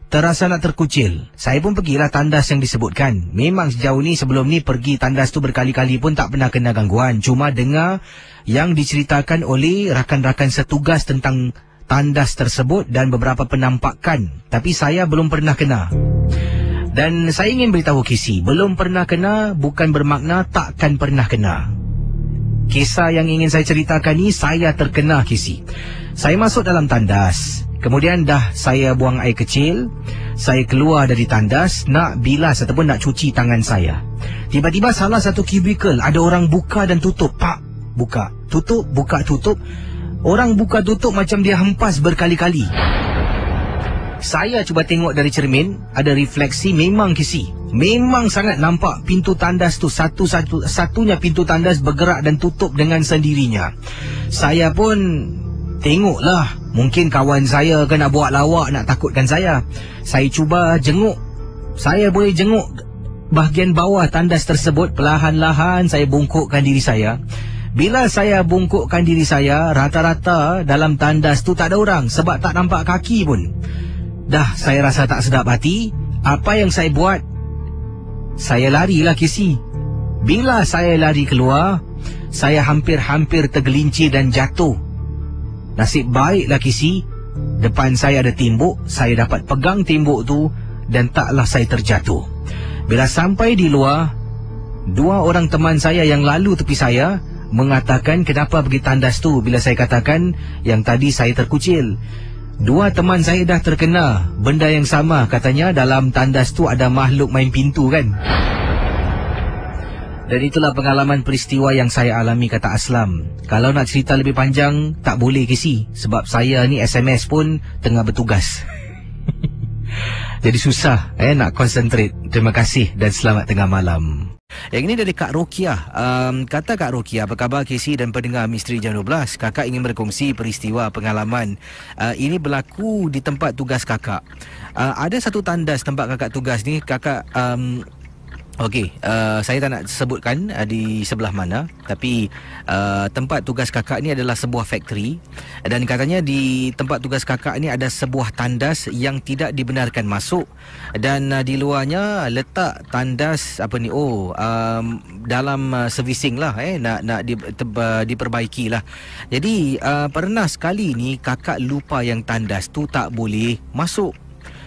terasa nak terkucil. Saya pun pergilah tandas yang disebutkan. Memang sejauh ni, sebelum ni pergi tandas tu berkali-kali pun tak pernah kena gangguan. Cuma dengar yang diceritakan oleh rakan-rakan setugas tentang tandas tersebut dan beberapa penampakan. Tapi saya belum pernah kena. Dan saya ingin beritahu KC, belum pernah kena bukan bermakna takkan pernah kena. Kisah yang ingin saya ceritakan ni, saya terkena KC. Saya masuk dalam tandas. Kemudian dah saya buang air kecil, saya keluar dari tandas nak bilas ataupun nak cuci tangan saya. Tiba-tiba salah satu kubikel ada orang buka dan tutup. Pak, buka, tutup, buka, tutup. Orang buka tutup macam dia hempas berkali-kali. Saya cuba tengok dari cermin, ada refleksi, memang KC. Memang sangat nampak pintu tandas tu, satunya pintu tandas bergerak dan tutup dengan sendirinya. Saya pun tengoklah, mungkin kawan saya kan nak buat lawak, nak takutkan saya. Saya cuba jenguk. Saya boleh jenguk bahagian bawah tandas tersebut. Perlahan-lahan saya bungkukkan diri saya. Bila saya bungkukkan diri saya, rata-rata dalam tandas tu tak ada orang, sebab tak nampak kaki pun. Dah saya rasa tak sedap hati. Apa yang saya buat? Saya larilah KC. Bila saya lari keluar, saya hampir-hampir tergelincir dan jatuh. Nasib baiklah KC, depan saya ada tembok. Saya dapat pegang tembok tu dan taklah saya terjatuh. Bila sampai di luar, dua orang teman saya yang lalu tepi saya mengatakan kenapa pergi tandas tu bila saya katakan yang tadi saya terkucil. Dua teman saya dah terkena benda yang sama. Katanya dalam tandas tu ada makhluk main pintu kan. Dan itulah pengalaman peristiwa yang saya alami, kata Aslam. Kalau nak cerita lebih panjang, tak boleh KC. Sebab saya ni SMS pun tengah bertugas. Jadi susah nak concentrate. Terima kasih dan selamat tengah malam. Yang ini dari Kak Rokiah. Kata Kak Rokiah, apa khabar KC dan pendengar Misteri Jam 12? Kakak ingin berkongsi peristiwa pengalaman. Ini berlaku di tempat tugas kakak. Ada satu tandas tempat kakak tugas ni. Kakak okey, saya tak nak sebutkan di sebelah mana, tapi tempat tugas kakak ni adalah sebuah factory dan katanya di tempat tugas kakak ni ada sebuah tandas yang tidak dibenarkan masuk dan di luarnya letak tandas dalam servicing lah, nak diperbaiki lah. Jadi pernah sekali ni kakak lupa yang tandas tu tak boleh masuk.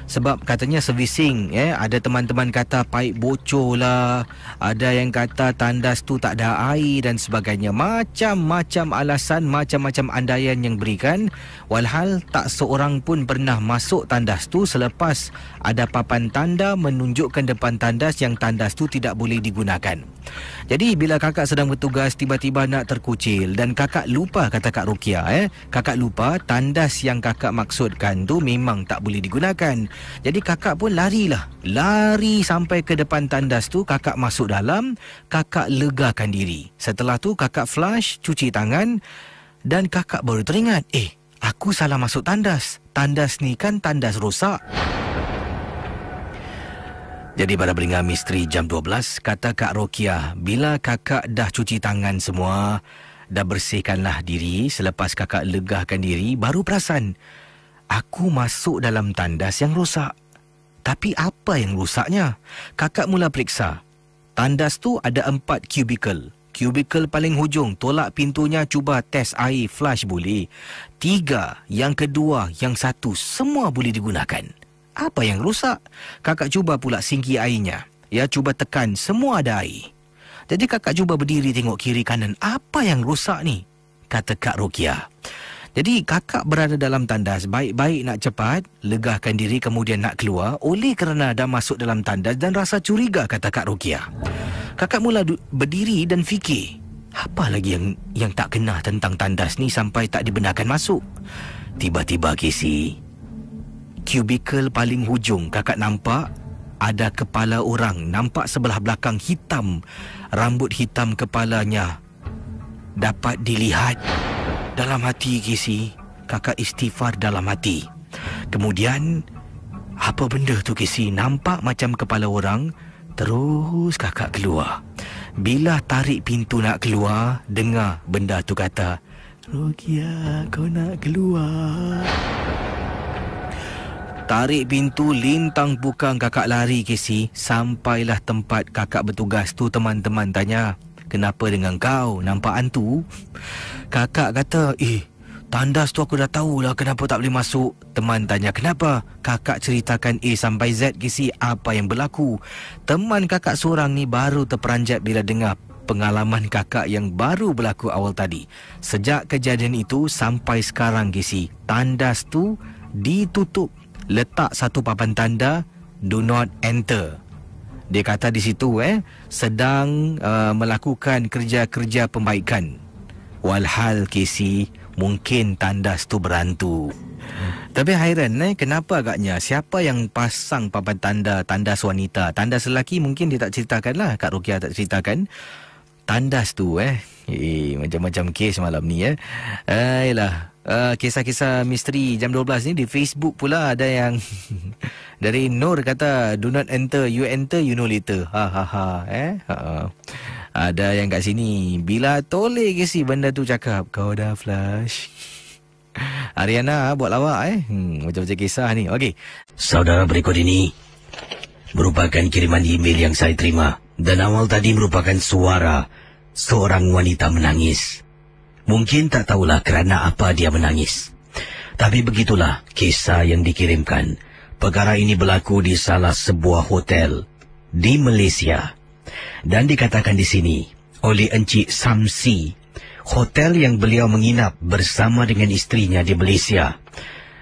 Sebab katanya servicing, ada teman-teman kata paip bocor lah, ada yang kata tandas tu tak ada air dan sebagainya. Macam-macam alasan, macam-macam andaian yang berikan. Walhal tak seorang pun pernah masuk tandas tu selepas ada papan tanda menunjukkan depan tandas yang tandas tu tidak boleh digunakan. Jadi bila kakak sedang bertugas, tiba-tiba nak terkucil dan kakak lupa, kata Kak Rukia, kakak lupa tandas yang kakak maksudkan tu memang tak boleh digunakan. Jadi kakak pun lari sampai ke depan tandas tu. Kakak masuk dalam, kakak legakan diri. Setelah tu kakak flush, cuci tangan dan kakak baru teringat, aku salah masuk tandas. Tandas ni kan tandas rosak. Jadi pada pendengar Misteri Jam 12, kata Kak Rokiah, bila kakak dah cuci tangan semua, dah bersihkanlah diri, selepas kakak legahkan diri, baru perasan, aku masuk dalam tandas yang rosak. Tapi apa yang rusaknya? Kakak mula periksa. Tandas tu ada 4 kubikel. Kubikel paling hujung, tolak pintunya, cuba test air, flush boleh. 3, yang kedua, yang 1, semua boleh digunakan. Apa yang rusak? Kakak cuba pula singki airnya. Cuba tekan, semua ada air. Jadi kakak cuba berdiri tengok kiri kanan. Apa yang rosak ni? Kata Kak Rokiah. Jadi kakak berada dalam tandas, baik-baik nak cepat, legahkan diri kemudian nak keluar, oleh kerana dah masuk dalam tandas dan rasa curiga, kata Kak Rukiah. Kakak mula berdiri dan fikir, apa lagi yang tak kena tentang tandas ni sampai tak dibenarkan masuk. Tiba-tiba Casey, kubikel paling hujung kakak nampak ada kepala orang, nampak sebelah belakang hitam, rambut hitam kepalanya dapat dilihat. Dalam hati Casey, kakak istighfar dalam hati. Kemudian, apa benda tu Casey? Nampak macam kepala orang. Terus kakak keluar. Bila tarik pintu nak keluar, dengar benda tu kata, Rukiah, kau nak keluar. Tarik pintu, lintang bukang kakak lari Casey. Sampailah tempat kakak bertugas tu, teman-teman tanya, kenapa dengan kau? Nampak hantu? Kakak kata, tandas tu aku dah tahulah kenapa tak boleh masuk. Teman tanya, kenapa? Kakak ceritakan A sampai Z Casey apa yang berlaku. Teman kakak seorang ni baru terperanjat bila dengar pengalaman kakak yang baru berlaku awal tadi. Sejak kejadian itu sampai sekarang Casey, tandas tu ditutup. Letak satu papan tanda, do not enter. Dia kata di situ sedang melakukan kerja-kerja pembaikan. Walhal Casey, mungkin tandas tu berhantu. Tapi hairan kenapa agaknya siapa yang pasang papan tanda tandas wanita? Tandas lelaki mungkin dia tak ceritakan lah. Kak Rukiah tak ceritakan. Tandas tu macam-macam kes malam ni Ayolah. Kisah-kisah misteri jam 12 ni di Facebook pula ada yang dari Nur kata, do not enter, you enter, you know later. Ada yang kat sini, bila toleh ke si benda tu cakap, kau dah flash. Ariana buat lawak macam-macam kisah ni. Okey. Saudara, berikut ini merupakan kiriman email yang saya terima, dan awal tadi merupakan suara seorang wanita menangis. Mungkin tak tahulah kerana apa dia menangis, tapi begitulah kisah yang dikirimkan. Perkara ini berlaku di salah sebuah hotel di Malaysia, dan dikatakan di sini oleh Encik Samsi, hotel yang beliau menginap bersama dengan isterinya di Malaysia.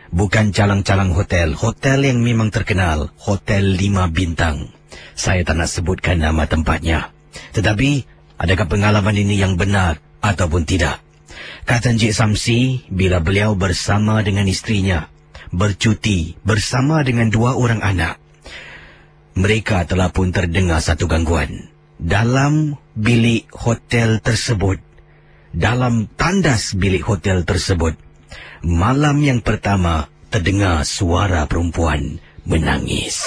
Bukan calang-calang hotel, hotel yang memang terkenal, Hotel 5 Bintang. Saya tak nak sebutkan nama tempatnya. Tetapi, adakah pengalaman ini yang benar ataupun tidak? Kata Encik Samsi, bila beliau bersama dengan isterinya bercuti bersama dengan 2 orang anak, mereka telah pun terdengar satu gangguan dalam bilik hotel tersebut, dalam tandas bilik hotel tersebut. Malam yang pertama terdengar suara perempuan menangis.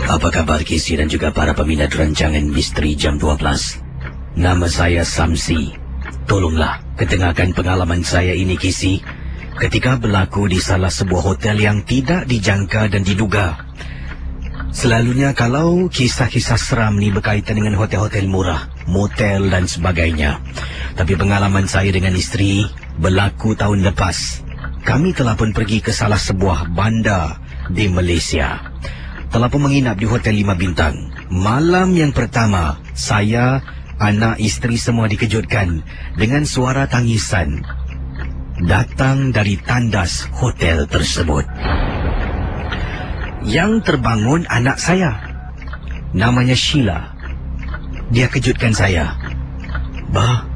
Apa kabar Casey dan juga para peminat rancangan Misteri Jam 12? Nama saya Samsi. Tolonglah ketengahkan pengalaman saya ini Casey, ketika berlaku di salah sebuah hotel yang tidak dijangka dan diduga. Selalunya kalau kisah-kisah seram ni berkaitan dengan hotel-hotel murah, motel dan sebagainya. Tapi pengalaman saya dengan isteri berlaku tahun lepas. Kami telah pun pergi ke salah sebuah bandar di Malaysia. Telah pun menginap di Hotel 5 Bintang. Malam yang pertama, saya, anak, isteri semua dikejutkan dengan suara tangisan datang dari tandas hotel tersebut. Yang terbangun anak saya, namanya Sheila. Dia kejutkan saya. Ba.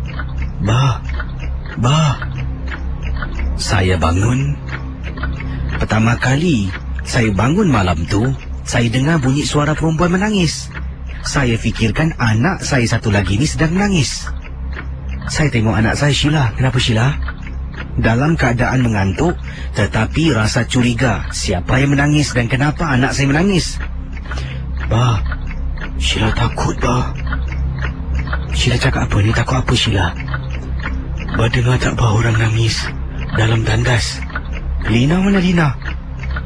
Saya bangun. Pertama kali saya bangun malam tu, saya dengar bunyi suara perempuan menangis. Saya fikirkan anak saya satu lagi ni sedang menangis. Saya tengok anak saya, Sheila. Kenapa Sheila? Dalam keadaan mengantuk, tetapi rasa curiga siapa yang menangis dan kenapa anak saya menangis. Ba, Sheila takut, Ba. Sheila cakap apa ni? Takut apa Sheila? Ba dengar tak ba orang nangis dalam tandas? Lina mana Lina?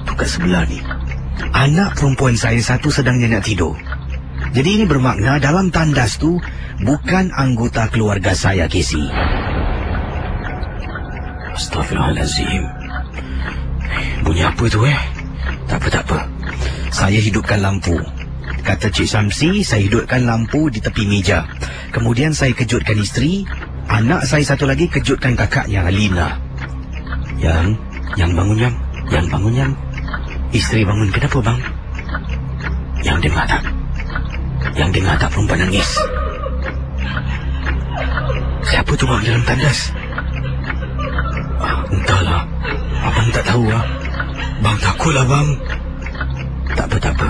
Tu kat sebelah ni. Anak perempuan saya satu sedang nyenyak tidur. Jadi ini bermakna dalam tandas tu bukan anggota keluarga saya, Casey. Astaghfirullahalazim. Bunyi apa tu Tak apa. Saya hidupkan lampu. Kata Cik Samsi, saya hidupkan lampu di tepi meja. Kemudian saya kejutkan isteri. Anak saya satu lagi kejutkan kakaknya, Alina. Yang bangun, Yang. Yang bangun, Yang. Isteri bangun, kenapa bang? Yang dengar tak? Yang dengar tak perempuan nangis? Siapa tu bang dalam tandas? Entahlah. Abang tak tahu lah. Bang takutlah bang. Tak apa.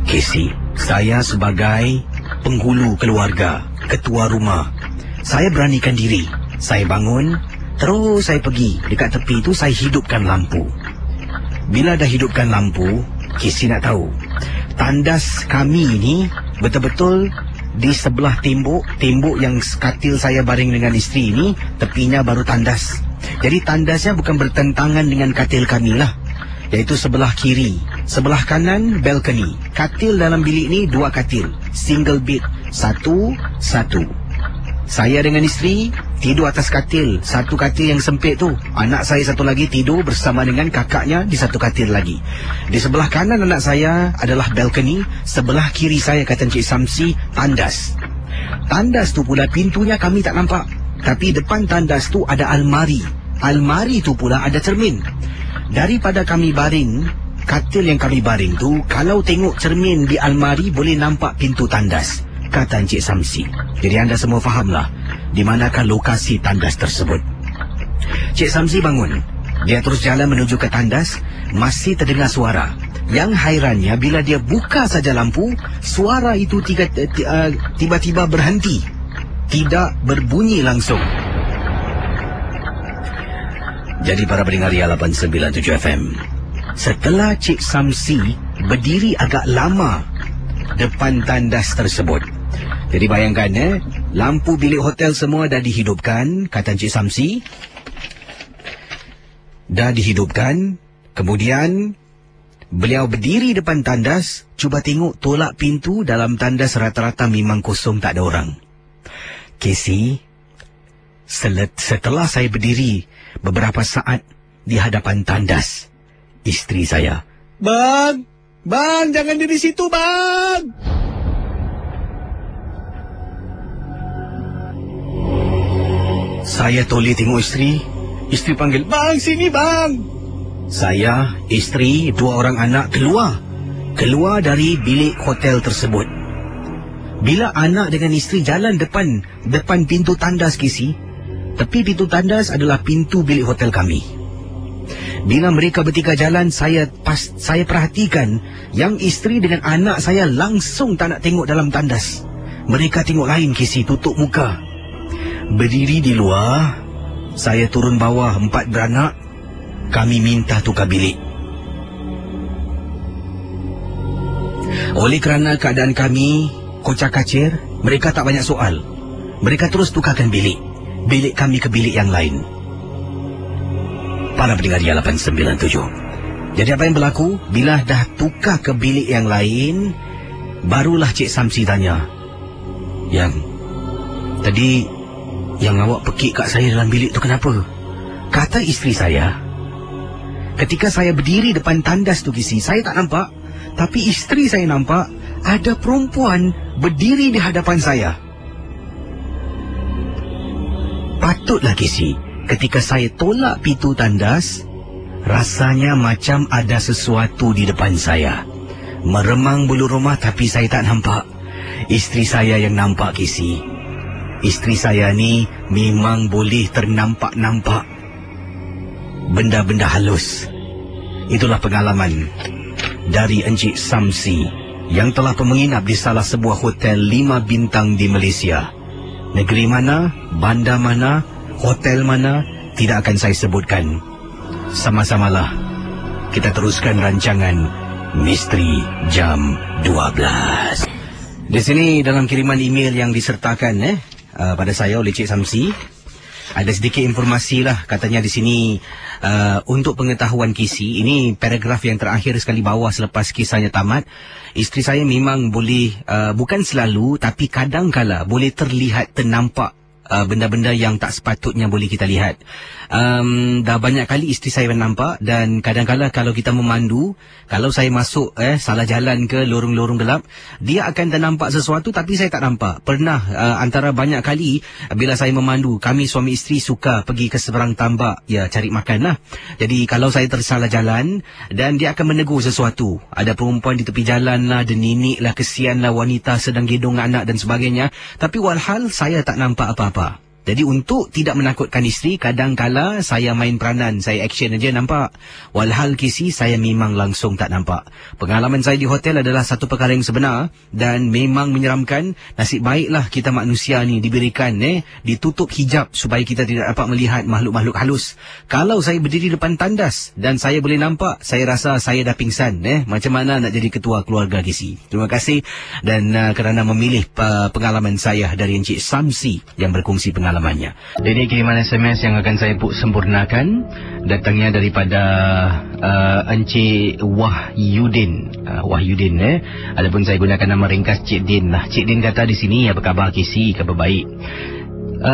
Casey, saya sebagai penghulu keluarga, ketua rumah, saya beranikan diri. Saya bangun, terus saya pergi. Dekat tepi tu saya hidupkan lampu. Bila dah hidupkan lampu, Casey nak tahu, tandas kami ni betul-betul di sebelah tembok yang katil saya baring dengan isteri ni, tepinya baru tandas. Jadi tandasnya bukan bertentangan dengan katil kami lah, iaitu sebelah kiri. Sebelah kanan balcony. Katil dalam bilik ni 2 katil, single bed, satu. Saya dengan isteri tidur atas katil, satu katil yang sempit tu. Anak saya satu lagi tidur bersama dengan kakaknya di satu katil lagi. Di sebelah kanan anak saya adalah balcony. Sebelah kiri saya, kata Encik Samsi, tandas. Tandas tu pula pintunya kami tak nampak, tapi depan tandas tu ada almari. Almari tu pula ada cermin. Daripada kami baring, katil yang kami baring tu, kalau tengok cermin di almari boleh nampak pintu tandas, kata Encik Samsi. Jadi anda semua fahamlah di manakah lokasi tandas tersebut. Cik Samsi bangun. Dia terus jalan menuju ke tandas. Masih terdengar suara. Yang hairannya, bila dia buka saja lampu, suara itu tiba-tiba berhenti. Tidak berbunyi langsung. Jadi para pendengar Ria 897 FM, setelah Cik Samsi berdiri agak lama depan tandas tersebut. Jadi bayangkan, lampu bilik hotel semua dah dihidupkan, kata Encik Samsi. Dah dihidupkan. Kemudian beliau berdiri depan tandas. Cuba tengok tolak pintu dalam tandas rata-rata memang kosong, tak ada orang. Casey, setelah saya berdiri beberapa saat di hadapan tandas, isteri saya, Bang, jangan di situ, Bang. Saya toleh tengok isteri. Isteri panggil, Bang, sini Bang. Saya, isteri, 2 orang anak keluar dari bilik hotel tersebut. Bila anak dengan isteri jalan depan pintu tandas, Casey, tepi pintu tandas adalah pintu bilik hotel kami. Bila mereka bertiga jalan, saya perhatikan yang isteri dengan anak saya langsung tak nak tengok dalam tandas. Mereka tengok lain, Casey, tutup muka. Berdiri di luar, saya turun bawah 4 beranak. Kami minta tukar bilik. Oleh kerana keadaan kami kocak-kacir, mereka tak banyak soal. Mereka terus tukarkan bilik kami ke bilik yang lain. Para pendengar Ria 897. Jadi apa yang berlaku? Bila dah tukar ke bilik yang lain, barulah Cik Samsi tanya, Yang, tadi yang awak pekik kat saya dalam bilik tu kenapa? Kata isteri saya, ketika saya berdiri depan tandas tu, Casey, saya tak nampak, tapi isteri saya nampak ada perempuan berdiri di hadapan saya. Patutlah, Casey, ketika saya tolak pintu tandas, rasanya macam ada sesuatu di depan saya. Meremang bulu rumah, tapi saya tak nampak. Isteri saya yang nampak, Casey. Isteri saya ni memang boleh ternampak-nampak benda-benda halus. Itulah pengalaman dari Encik Samsi yang telah menginap di salah sebuah hotel 5 bintang di Malaysia. Negeri mana, bandar mana, hotel mana, tidak akan saya sebutkan. Sama-samalah kita teruskan rancangan Misteri Jam 12. Di sini dalam kiriman email yang disertakan pada saya oleh Cik Samsi, ada sedikit informasi lah. Katanya di sini, untuk pengetahuan Casey, ini paragraf yang terakhir sekali bawah selepas kisahnya tamat. Isteri saya memang boleh, bukan selalu, tapi kadang-kala boleh terlihat ternampak benda-benda yang tak sepatutnya boleh kita lihat. Dah banyak kali isteri saya nampak, dan kadang-kadang kalau kita memandu, kalau saya masuk salah jalan ke lorong-lorong gelap, dia akan ternampak sesuatu tapi saya tak nampak. Pernah antara banyak kali bila saya memandu, kami suami isteri suka pergi ke seberang tambak, ya, cari makan lah. Jadi kalau saya tersalah jalan dan dia akan menegur sesuatu, ada perempuan di tepi jalan lah, dia ninik lah, kesian lah, wanita sedang gendong anak dan sebagainya, tapi walhal saya tak nampak apa-apa. Jadi untuk tidak menakutkan isteri, kadang-kala saya main peranan, saya action aja nampak. Walhal kisi saya memang langsung tak nampak. Pengalaman saya di hotel adalah satu perkara yang sebenar dan memang menyeramkan. Nasib baiklah kita manusia ni diberikan ditutup hijab supaya kita tidak dapat melihat makhluk-makhluk halus. Kalau saya berdiri depan tandas dan saya boleh nampak, saya rasa saya dah pingsan. Macam mana nak jadi ketua keluarga kisi? Terima kasih dan kerana memilih pengalaman saya dari Encik Samsi yang berkongsi pengalamannya. Ini kiriman SMS yang akan saya sempurnakan, datangnya daripada Encik Wahyudin. Adapun saya gunakan nama ringkas Cik Din lah. Cik Din kata di sini, apa khabar kisi? Khabar baik.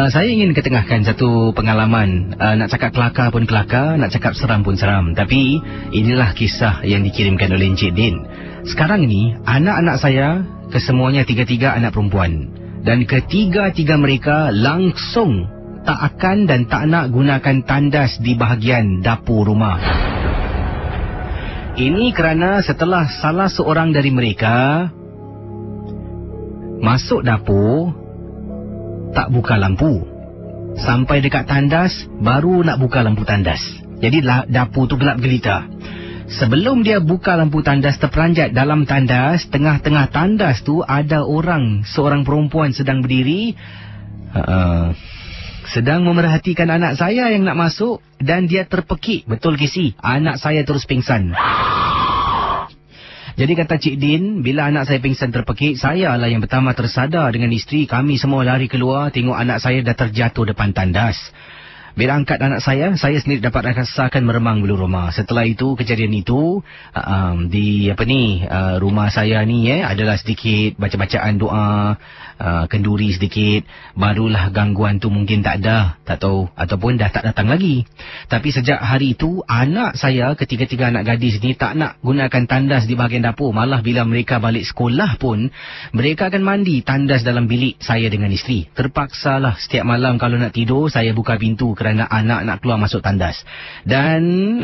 Saya ingin ketengahkan satu pengalaman. Nak cakap kelakar pun kelakar, nak cakap seram pun seram. Tapi inilah kisah yang dikirimkan oleh Encik Din. Sekarang ini anak-anak saya kesemuanya tiga-tiga anak perempuan. Dan ketiga-tiga mereka langsung tak akan dan tak nak gunakan tandas di bahagian dapur rumah. Ini kerana setelah salah seorang dari mereka masuk dapur, tak buka lampu. Sampai dekat tandas, baru nak buka lampu tandas. Jadi dapur tu gelap gelita. Sebelum dia buka lampu tandas, terperanjat dalam tandas, tengah-tengah tandas tu ada seorang perempuan sedang berdiri, sedang memerhatikan anak saya yang nak masuk, dan dia terpekik. Betul kisi, anak saya terus pingsan. Jadi kata Cik Din, bila anak saya pingsan terpekik, saya lah yang pertama tersadar dengan isteri. Kami semua lari keluar, tengok anak saya dah terjatuh depan tandas. Bila angkat anak saya sendiri dapat rasakan meremang bulu roma. Setelah itu, kejadian itu, di rumah saya ni adalah sedikit baca-bacaan doa, kenduri sedikit. Barulah gangguan tu mungkin tak ada, tak tahu, ataupun dah tak datang lagi. Tapi sejak hari itu, anak saya, ketiga-tiga anak gadis ni tak nak gunakan tandas di bahagian dapur. Malah bila mereka balik sekolah pun, mereka akan mandi tandas dalam bilik saya dengan isteri. Terpaksalah setiap malam kalau nak tidur, saya buka pintu kerana anak nak keluar masuk tandas. Dan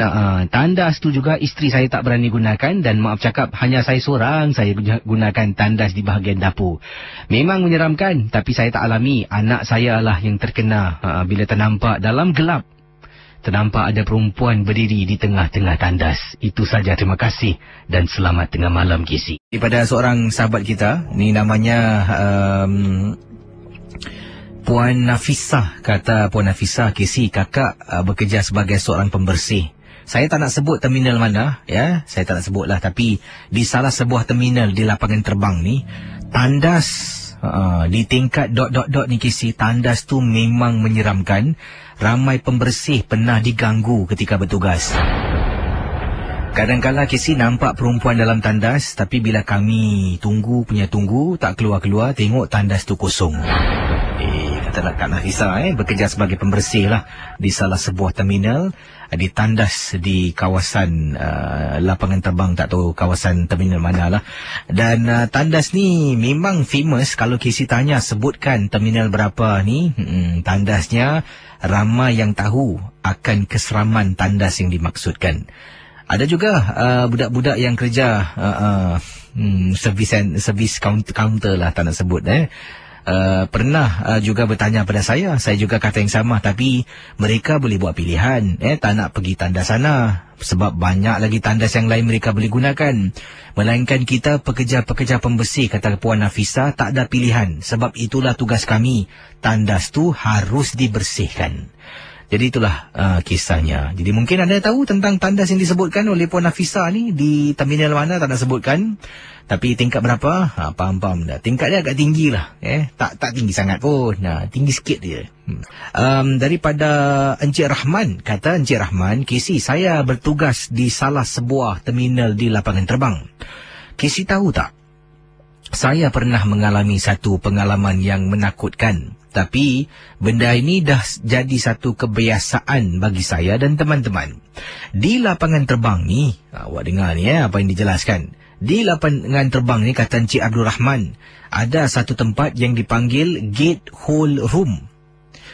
tandas tu juga isteri saya tak berani gunakan, dan maaf cakap, hanya saya seorang saya gunakan tandas di bahagian dapur. Memang menyeramkan, tapi saya tak alami. Anak saya lah yang terkena bila ternampak dalam gelap, ternampak ada perempuan berdiri di tengah-tengah tandas. Itu saja, terima kasih dan selamat tengah malam kisi. Daripada seorang sahabat kita, ni namanya Puan Nafisah. Kata Puan Nafisah, kisi, kakak bekerja sebagai seorang pembersih. Saya tak nak sebut terminal mana, ya. Saya tak nak sebut lah. Tapi di salah sebuah terminal di lapangan terbang ni, tandas di tingkat ... ni kisi, tandas tu memang menyeramkan. Ramai pembersih pernah diganggu ketika bertugas. Kadang-kadang kisi nampak perempuan dalam tandas, tapi bila kami tunggu tak keluar-keluar, tengok tandas tu kosong. Kata Kak Nafisah bekerja sebagai pembersih lah di salah sebuah terminal, di tandas di kawasan lapangan terbang, tak tahu kawasan terminal mana lah. Dan tandas ni memang famous. Kalau kisi tanya sebutkan terminal berapa ni, tandasnya ramai yang tahu akan keseraman tandas yang dimaksudkan. Ada juga budak-budak yang kerja servis counter lah, tak nak sebut pernah juga bertanya pada saya juga kata yang sama, tapi mereka boleh buat pilihan, tak nak pergi tandas sana sebab banyak lagi tandas yang lain mereka boleh gunakan. Melainkan kita pekerja-pekerja pembersih, kata Puan Nafisah, tak ada pilihan. Sebab itulah tugas kami, tandas tu harus dibersihkan. Jadi itulah kisahnya. Jadi mungkin anda tahu tentang tandas yang disebutkan oleh Puan Nafisah ni di terminal mana, tak nak sebutkan. Tapi tingkat berapa? Faham-faham dah. Tingkat dia agak tinggi lah. Tak tinggi sangat pun. Tinggi sikit dia. Daripada Encik Rahman. Kata Encik Rahman, kisi, saya bertugas di salah sebuah terminal di lapangan terbang. Kisi tahu tak? Saya pernah mengalami satu pengalaman yang menakutkan. Tapi benda ini dah jadi satu kebiasaan bagi saya dan teman-teman. Di lapangan terbang ni, awak dengar ni apa yang dijelaskan. Di lapangan terbang ni, kata Encik Abdul Rahman, ada satu tempat yang dipanggil Gate Hole Room.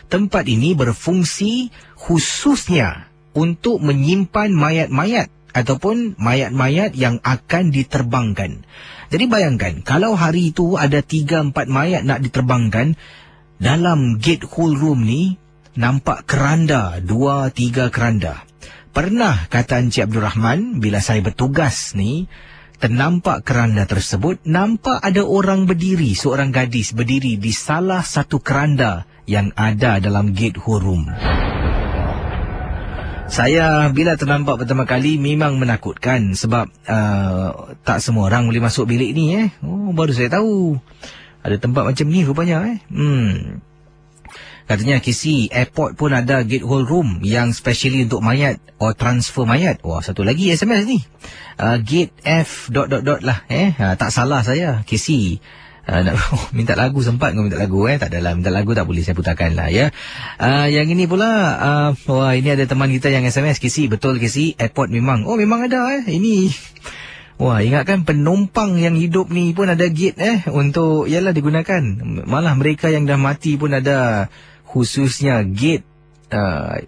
Tempat ini berfungsi khususnya untuk menyimpan mayat-mayat ataupun mayat-mayat yang akan diterbangkan. Jadi bayangkan, kalau hari itu ada 3-4 mayat nak diterbangkan, dalam Gate Hole Room ni, nampak keranda, 2-3 keranda. Pernah, kata Encik Abdul Rahman, bila saya bertugas ni, ternampak keranda tersebut, nampak ada orang berdiri, seorang gadis berdiri di salah satu keranda yang ada dalam Gate Hole Room. Saya bila ternampak pertama kali memang menakutkan sebab tak semua orang boleh masuk bilik ni. Oh, baru saya tahu. Ada tempat macam ni rupanya. Katanya KC Airport pun ada Gate Hole Room yang specially untuk mayat atau transfer mayat. Wah, satu lagi SMS ni. Gate F ... lah. Tak salah saya. KC. Minta lagu sempat kau minta lagu tak adalah minta lagu tak boleh saya putarkan lah ya. Yang ini pula wah, ini ada teman kita yang SMS KC, betul KC, airport memang ada ini. Wah, ingatkan penumpang yang hidup ni pun ada gate untuk ialah digunakan. Malah mereka yang dah mati pun ada khususnya gate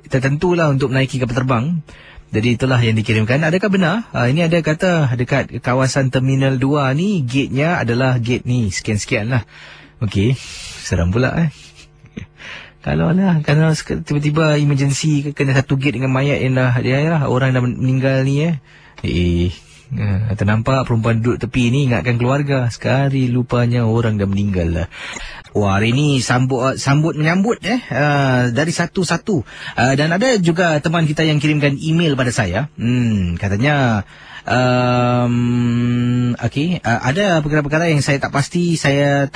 tertentulah untuk menaiki kapal terbang. Jadi itulah yang dikirimkan. Adakah benar? Ini ada kata dekat kawasan Terminal 2 ni, gate-nya adalah gate ni. Sekian-sekian lah. Okey. Seram pula Kalau tiba-tiba emergency kena satu gate dengan mayat yang dah orang dah meninggal ni ternampak perempuan duduk tepi ni, ingatkan keluarga. Sekali lupanya orang dah meninggal lah. Wah, hari ni sambut menyambut dari satu-satu. Dan ada juga teman kita yang kirimkan email pada saya. Katanya ada perkara-perkara yang saya tak pasti, saya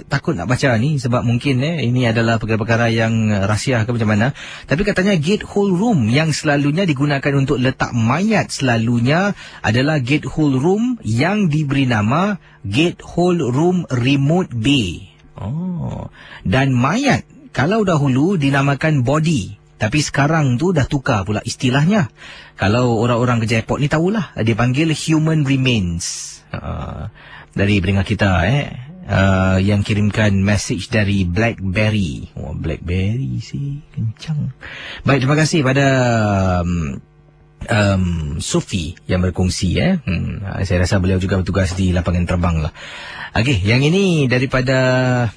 takut nak baca ni sebab mungkin ini adalah perkara-perkara yang rahsia ke macam mana. Tapi katanya Gate Hole Room yang selalunya digunakan untuk letak mayat selalunya adalah Gate Hole Room yang diberi nama Gate Hole Room Remote Bay. Dan mayat kalau dahulu dinamakan body, tapi sekarang tu dah tukar pula istilahnya. Kalau orang-orang kerja airport ni tahulah, dia panggil human remains. Dari pendengar kita yang kirimkan message dari Blackberry. Blackberry sih kencang. Baik, terima kasih pada Sufi yang berkongsi. Saya rasa beliau juga bertugas di lapangan terbang lah. Okey, yang ini daripada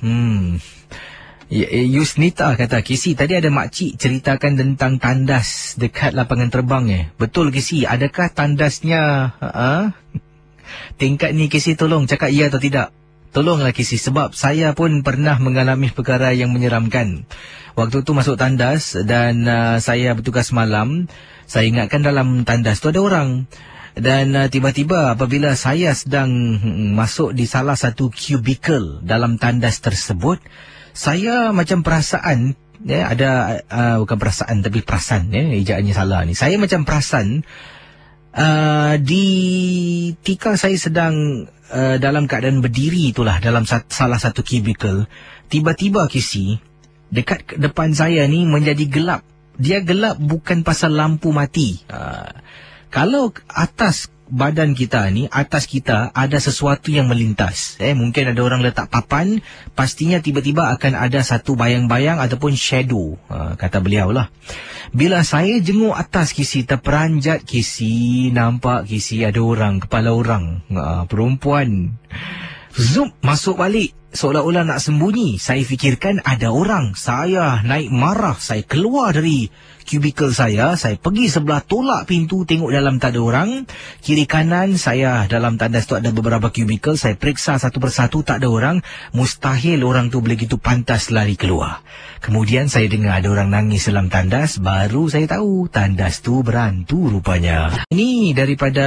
Yusnita kata, KC tadi ada makcik ceritakan tentang tandas dekat lapangan terbang. Betul KC, adakah tandasnya tingkat ni KC, tolong cakap ya atau tidak. Tolonglah KC, sebab saya pun pernah mengalami perkara yang menyeramkan. Waktu tu masuk tandas dan saya bertugas malam. Saya ingatkan dalam tandas tu ada orang. Dan tiba-tiba apabila saya sedang masuk di salah satu cubicle dalam tandas tersebut, saya macam perasaan, bukan perasaan tapi perasan, ejaannya salah ni. Saya macam perasan di ketika saya sedang dalam keadaan berdiri itulah dalam salah satu cubicle, tiba-tiba KC, dekat depan saya ni menjadi gelap. Dia gelap bukan pasal lampu mati. Kalau atas badan kita ni, atas kita ada sesuatu yang melintas. Mungkin ada orang letak papan, pastinya tiba-tiba akan ada satu bayang-bayang ataupun shadow, kata beliau lah. Bila saya jenguk atas KC, terperanjat KC, nampak KC ada orang, kepala orang, perempuan. Zoom, masuk balik. Seolah-olah nak sembunyi. Saya fikirkan ada orang. Saya naik marah. Saya keluar dari kubikel saya pergi sebelah tolak pintu, tengok dalam tak ada orang. Kiri kanan saya dalam tandas tu ada beberapa kubikel. Saya periksa satu persatu, tak ada orang. Mustahil orang tu boleh gitu pantas lari keluar. Kemudian saya dengar ada orang nangis dalam tandas. Baru saya tahu tandas tu berhantu rupanya. Ini daripada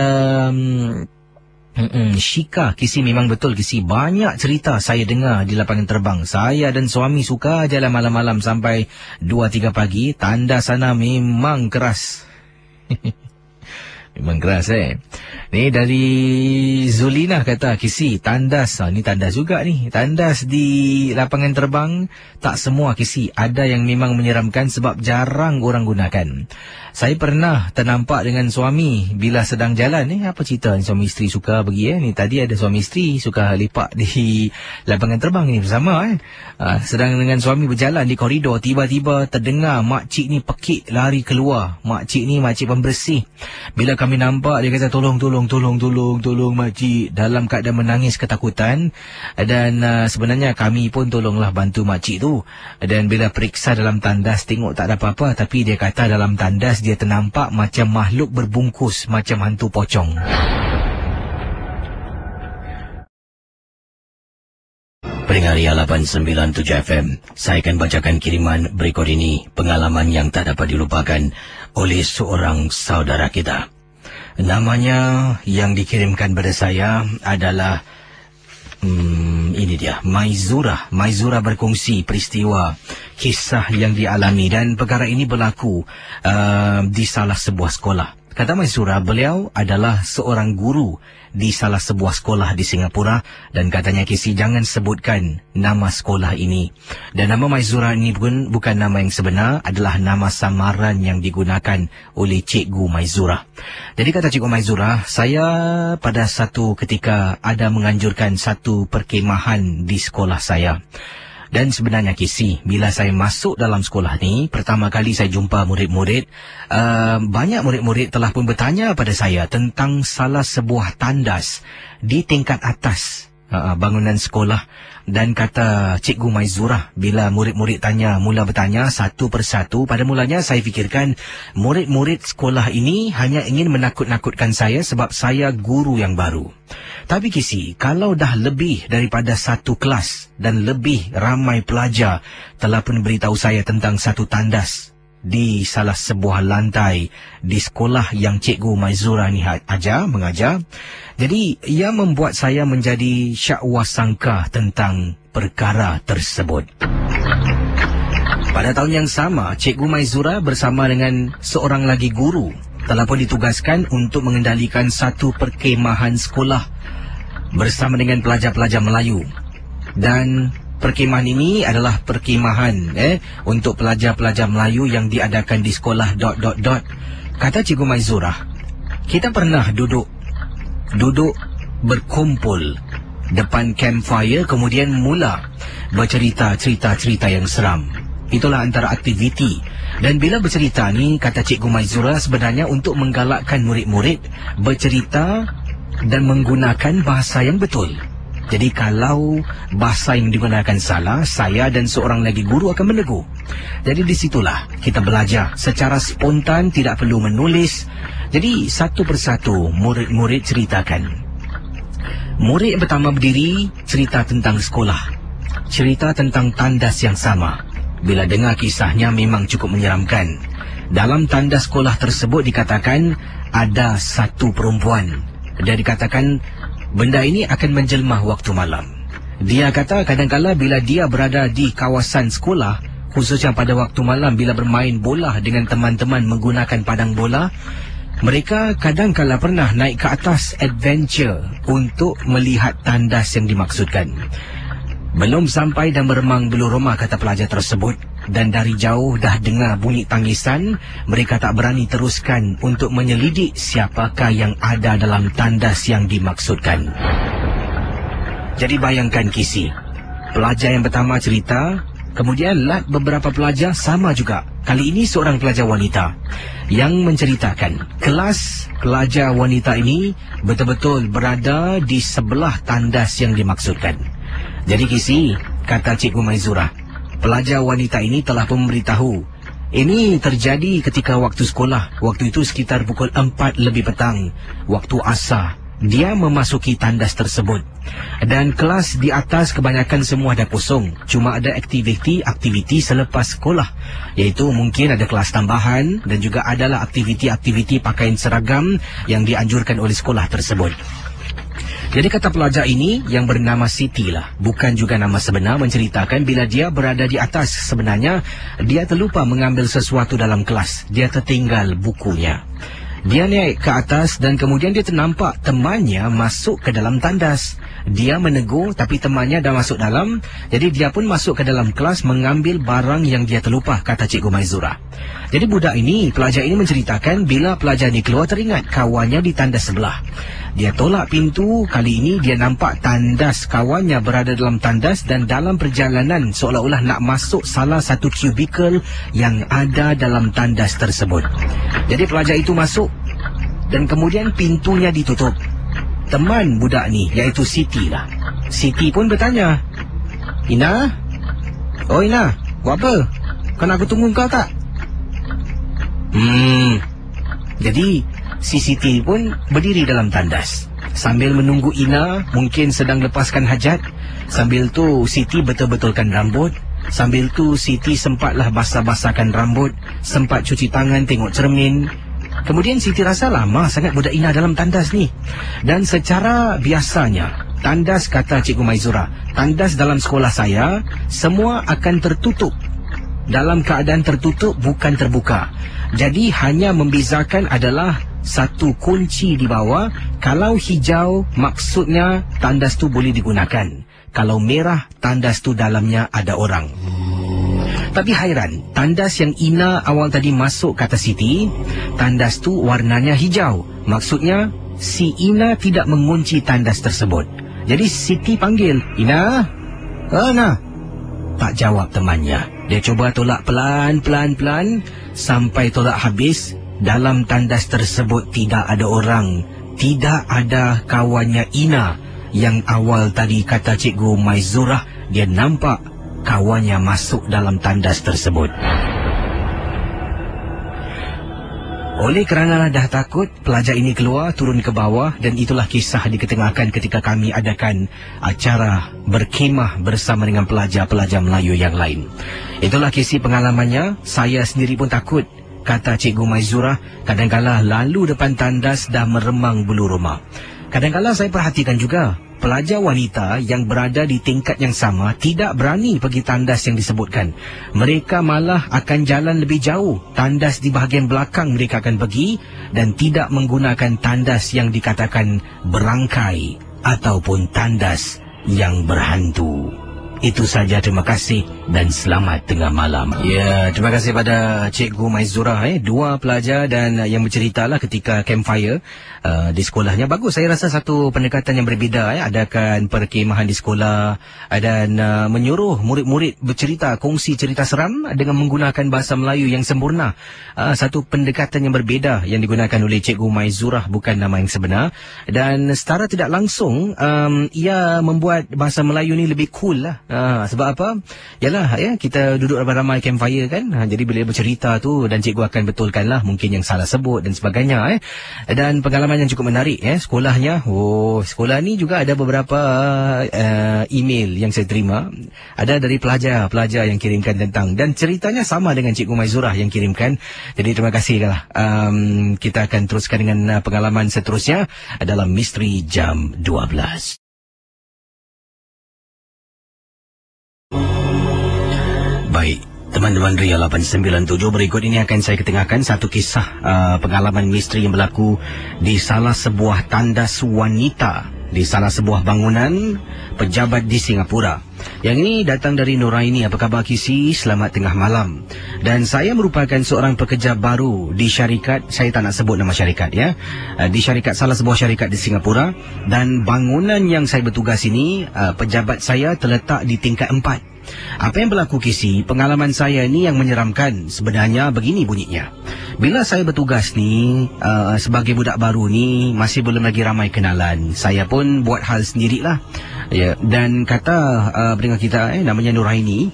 Shika, KC, memang betul KC. Banyak cerita saya dengar di lapangan terbang. Saya dan suami suka jalan malam-malam sampai 2-3 pagi. Tanda sana memang keras. Memang keras Ni dari Zulina kata, Kisi, tandas. Ni tandas juga ni. Tandas di lapangan terbang, tak semua Kisi. Ada yang memang menyeramkan sebab jarang orang gunakan. Saya pernah ternampak dengan suami bila sedang jalan. Apa cerita ni suami isteri suka pergi Ni tadi ada suami isteri suka lepak di lapangan terbang ni bersama sedang dengan suami berjalan di koridor, tiba-tiba terdengar makcik ni pekik lari keluar. Makcik ni makcik pembersih. Bila kami nampak, dia kata tolong makcik, dalam keadaan menangis ketakutan. Dan sebenarnya kami pun tolonglah bantu makcik tu. Dan bila periksa dalam tandas, tengok tak ada apa-apa, tapi dia kata dalam tandas dia ternampak macam makhluk berbungkus, macam hantu pocong. Pendengar Ria 897 FM, saya akan bacakan kiriman berikut ini, pengalaman yang tak dapat dilupakan oleh seorang saudara kita. Namanya yang dikirimkan pada saya adalah ini dia, Maizura. Maizura berkongsi peristiwa kisah yang dialami dan perkara ini berlaku di salah sebuah sekolah. Kata Maizura, beliau adalah seorang guru di salah sebuah sekolah di Singapura dan katanya Kisi jangan sebutkan nama sekolah ini. Dan nama Maizura ini pun bukan nama yang sebenar, adalah nama samaran yang digunakan oleh Cikgu Maizura. Jadi kata Cikgu Maizura, saya pada satu ketika ada menganjurkan satu perkemahan di sekolah saya. Dan sebenarnya Kisi, bila saya masuk dalam sekolah ni, pertama kali saya jumpa murid-murid, banyak murid-murid telah pun bertanya pada saya tentang salah sebuah tandas di tingkat atas bangunan sekolah. Dan kata Cikgu Maizura, bila murid-murid mula bertanya satu persatu, pada mulanya saya fikirkan murid-murid sekolah ini hanya ingin menakut-nakutkan saya sebab saya guru yang baru. Tapi Kisi, kalau dah lebih daripada satu kelas dan lebih ramai pelajar telah pun beritahu saya tentang satu tandas di salah sebuah lantai di sekolah yang Cikgu Maizura ni mengajar. Jadi ia membuat saya menjadi syakwasangka tentang perkara tersebut. Pada tahun yang sama, Cikgu Maizura bersama dengan seorang lagi guru telah pun ditugaskan untuk mengendalikan satu perkemahan sekolah bersama dengan pelajar-pelajar Melayu. Dan perkemahan ini adalah perkemahan untuk pelajar-pelajar Melayu yang diadakan di sekolah ... Kata Cikgu Maizura, kita pernah duduk berkumpul depan campfire, kemudian mula bercerita cerita-cerita yang seram. Itulah antara aktiviti. Dan bila bercerita ni, kata Cikgu Maizura, sebenarnya untuk menggalakkan murid-murid bercerita dan menggunakan bahasa yang betul. Jadi kalau bahasa yang digunakan salah, saya dan seorang lagi guru akan menegur. Jadi disitulah kita belajar secara spontan, tidak perlu menulis. Jadi satu persatu murid-murid ceritakan. Murid yang pertama berdiri cerita tentang sekolah, cerita tentang tandas yang sama. Bila dengar kisahnya memang cukup menyeramkan. Dalam tandas sekolah tersebut dikatakan ada satu perempuan. Dan dikatakan benda ini akan menjelma waktu malam. Dia kata kadang-kala bila dia berada di kawasan sekolah, khususnya pada waktu malam bila bermain bola dengan teman-teman menggunakan padang bola, mereka kadang-kala pernah naik ke atas adventure untuk melihat tandas yang dimaksudkan. Belum sampai dan meremang belum rumah, kata pelajar tersebut, dan dari jauh dah dengar bunyi tangisan. Mereka tak berani teruskan untuk menyelidik siapakah yang ada dalam tandas yang dimaksudkan. Jadi bayangkan Kisi, pelajar yang pertama cerita, kemudian beberapa pelajar sama juga. Kali ini seorang pelajar wanita yang menceritakan. Kelas pelajar wanita ini betul-betul berada di sebelah tandas yang dimaksudkan. Jadi Kisi, kata Cikgu Maizura, pelajar wanita ini telah memberitahu. Ini terjadi ketika waktu sekolah. Waktu itu sekitar pukul 4 lebih petang, waktu asar. Dia memasuki tandas tersebut. Dan kelas di atas kebanyakan semua dah kosong. Cuma ada aktiviti selepas sekolah. Iaitu mungkin ada kelas tambahan dan juga adalah aktiviti pakaian seragam yang dianjurkan oleh sekolah tersebut. Jadi kata pelajar ini yang bernama Siti lah, bukan juga nama sebenar, menceritakan bila dia berada di atas, sebenarnya dia terlupa mengambil sesuatu dalam kelas. Dia tertinggal bukunya. Dia naik ke atas dan kemudian dia ternampak temannya masuk ke dalam tandas. Dia menegur tapi temannya dah masuk dalam. Jadi dia pun masuk ke dalam kelas mengambil barang yang dia terlupa, kata Cikgu Maizurah. Jadi pelajar ini menceritakan bila pelajar ini keluar teringat kawannya di tandas sebelah. Dia tolak pintu, kali ini dia nampak tandas kawannya berada dalam tandas dan dalam perjalanan seolah-olah nak masuk salah satu kubikel yang ada dalam tandas tersebut. Jadi pelajar itu masuk dan kemudian pintunya ditutup. Teman budak ni, iaitu Siti lah. Siti pun bertanya, Ina? Oh Ina, buat apa? Kau nak aku tunggu kau tak? Jadi si Siti pun berdiri dalam tandas sambil menunggu Ina mungkin sedang lepaskan hajat. Sambil tu Siti betul-betulkan rambut. Sambil tu Siti sempatlah basah-basahkan rambut, sempat cuci tangan, tengok cermin. Kemudian Siti rasa lama sangat budak Ina dalam tandas ni. Dan secara biasanya, tandas, kata Cikgu Maizurah, tandas dalam sekolah saya semua akan tertutup. Dalam keadaan tertutup, bukan terbuka. Jadi hanya membezakan adalah satu kunci di bawah. Kalau hijau, maksudnya tandas tu boleh digunakan. Kalau merah, tandas tu dalamnya ada orang. Tapi hairan, tandas yang Ina awal tadi masuk, kata Siti, tandas tu warnanya hijau. Maksudnya si Ina tidak mengunci tandas tersebut. Jadi Siti panggil, Ina? Ina? Tak jawab temannya. Dia cuba tolak pelan-pelan sampai tolak habis. Dalam tandas tersebut tidak ada orang. Tidak ada kawannya Ina yang awal tadi, kata Cikgu Maizurah, dia nampak kawannya masuk dalam tandas tersebut. Oleh kerana dah takut, pelajar ini keluar, turun ke bawah, dan itulah kisah diketengahkan ketika kami adakan acara berkemah bersama dengan pelajar-pelajar Melayu yang lain. Itulah kisah pengalamannya. Saya sendiri pun takut, kata Cikgu Maizurah. Kadang-kala lalu depan tandas dah meremang bulu rumah. Kadang-kala saya perhatikan juga, pelajar wanita yang berada di tingkat yang sama tidak berani pergi tandas yang disebutkan. Mereka malah akan jalan lebih jauh. Tandas di bahagian belakang mereka akan pergi dan tidak menggunakan tandas yang dikatakan berangkai ataupun tandas yang berhantu. Itu saja, terima kasih dan selamat tengah malam. Ya, terima kasih pada Cikgu Maizurah. Dua pelajar dan yang berceritalah ketika campfire di sekolahnya. Bagus, saya rasa satu pendekatan yang berbeza. Adakan perkemahan di sekolah dan menyuruh murid-murid bercerita, kongsi cerita seram dengan menggunakan bahasa Melayu yang sempurna. Satu pendekatan yang berbeza yang digunakan oleh Cikgu Maizurah, bukan nama yang sebenar. Dan secara tidak langsung, ia membuat bahasa Melayu ni lebih cool lah. Sebab apa? Yalah, kita duduk ramai-ramai campfire kan. Jadi bila bercerita tu dan cikgu akan betulkanlah mungkin yang salah sebut dan sebagainya. Dan pengalaman yang cukup menarik sekolahnya. Sekolah ni juga ada beberapa email yang saya terima. Ada dari pelajar yang kirimkan tentang, dan ceritanya sama dengan Cikgu Maizurah yang kirimkan. Jadi terima kasih lah. Kita akan teruskan dengan pengalaman seterusnya dalam Misteri Jam 12. Baik, teman-teman Ria 897, berikut ini akan saya ketengahkan satu kisah pengalaman misteri yang berlaku di salah sebuah tandas wanita, di salah sebuah bangunan pejabat di Singapura. Yang ini datang dari Nuraini. Apa khabar Kisi? Selamat tengah malam. Dan saya merupakan seorang pekerja baru di syarikat, saya tak nak sebut nama syarikat di syarikat, salah sebuah syarikat di Singapura. Dan bangunan yang saya bertugas ini, pejabat saya terletak di tingkat 4. Apa yang berlaku Kisi? Pengalaman saya ni yang menyeramkan. Sebenarnya begini bunyinya. Bila saya bertugas ni, sebagai budak baru ni, masih belum lagi ramai kenalan. Saya pun buat hal sendirilah. Ya, dan kata pendengar kita namanya Nuraini,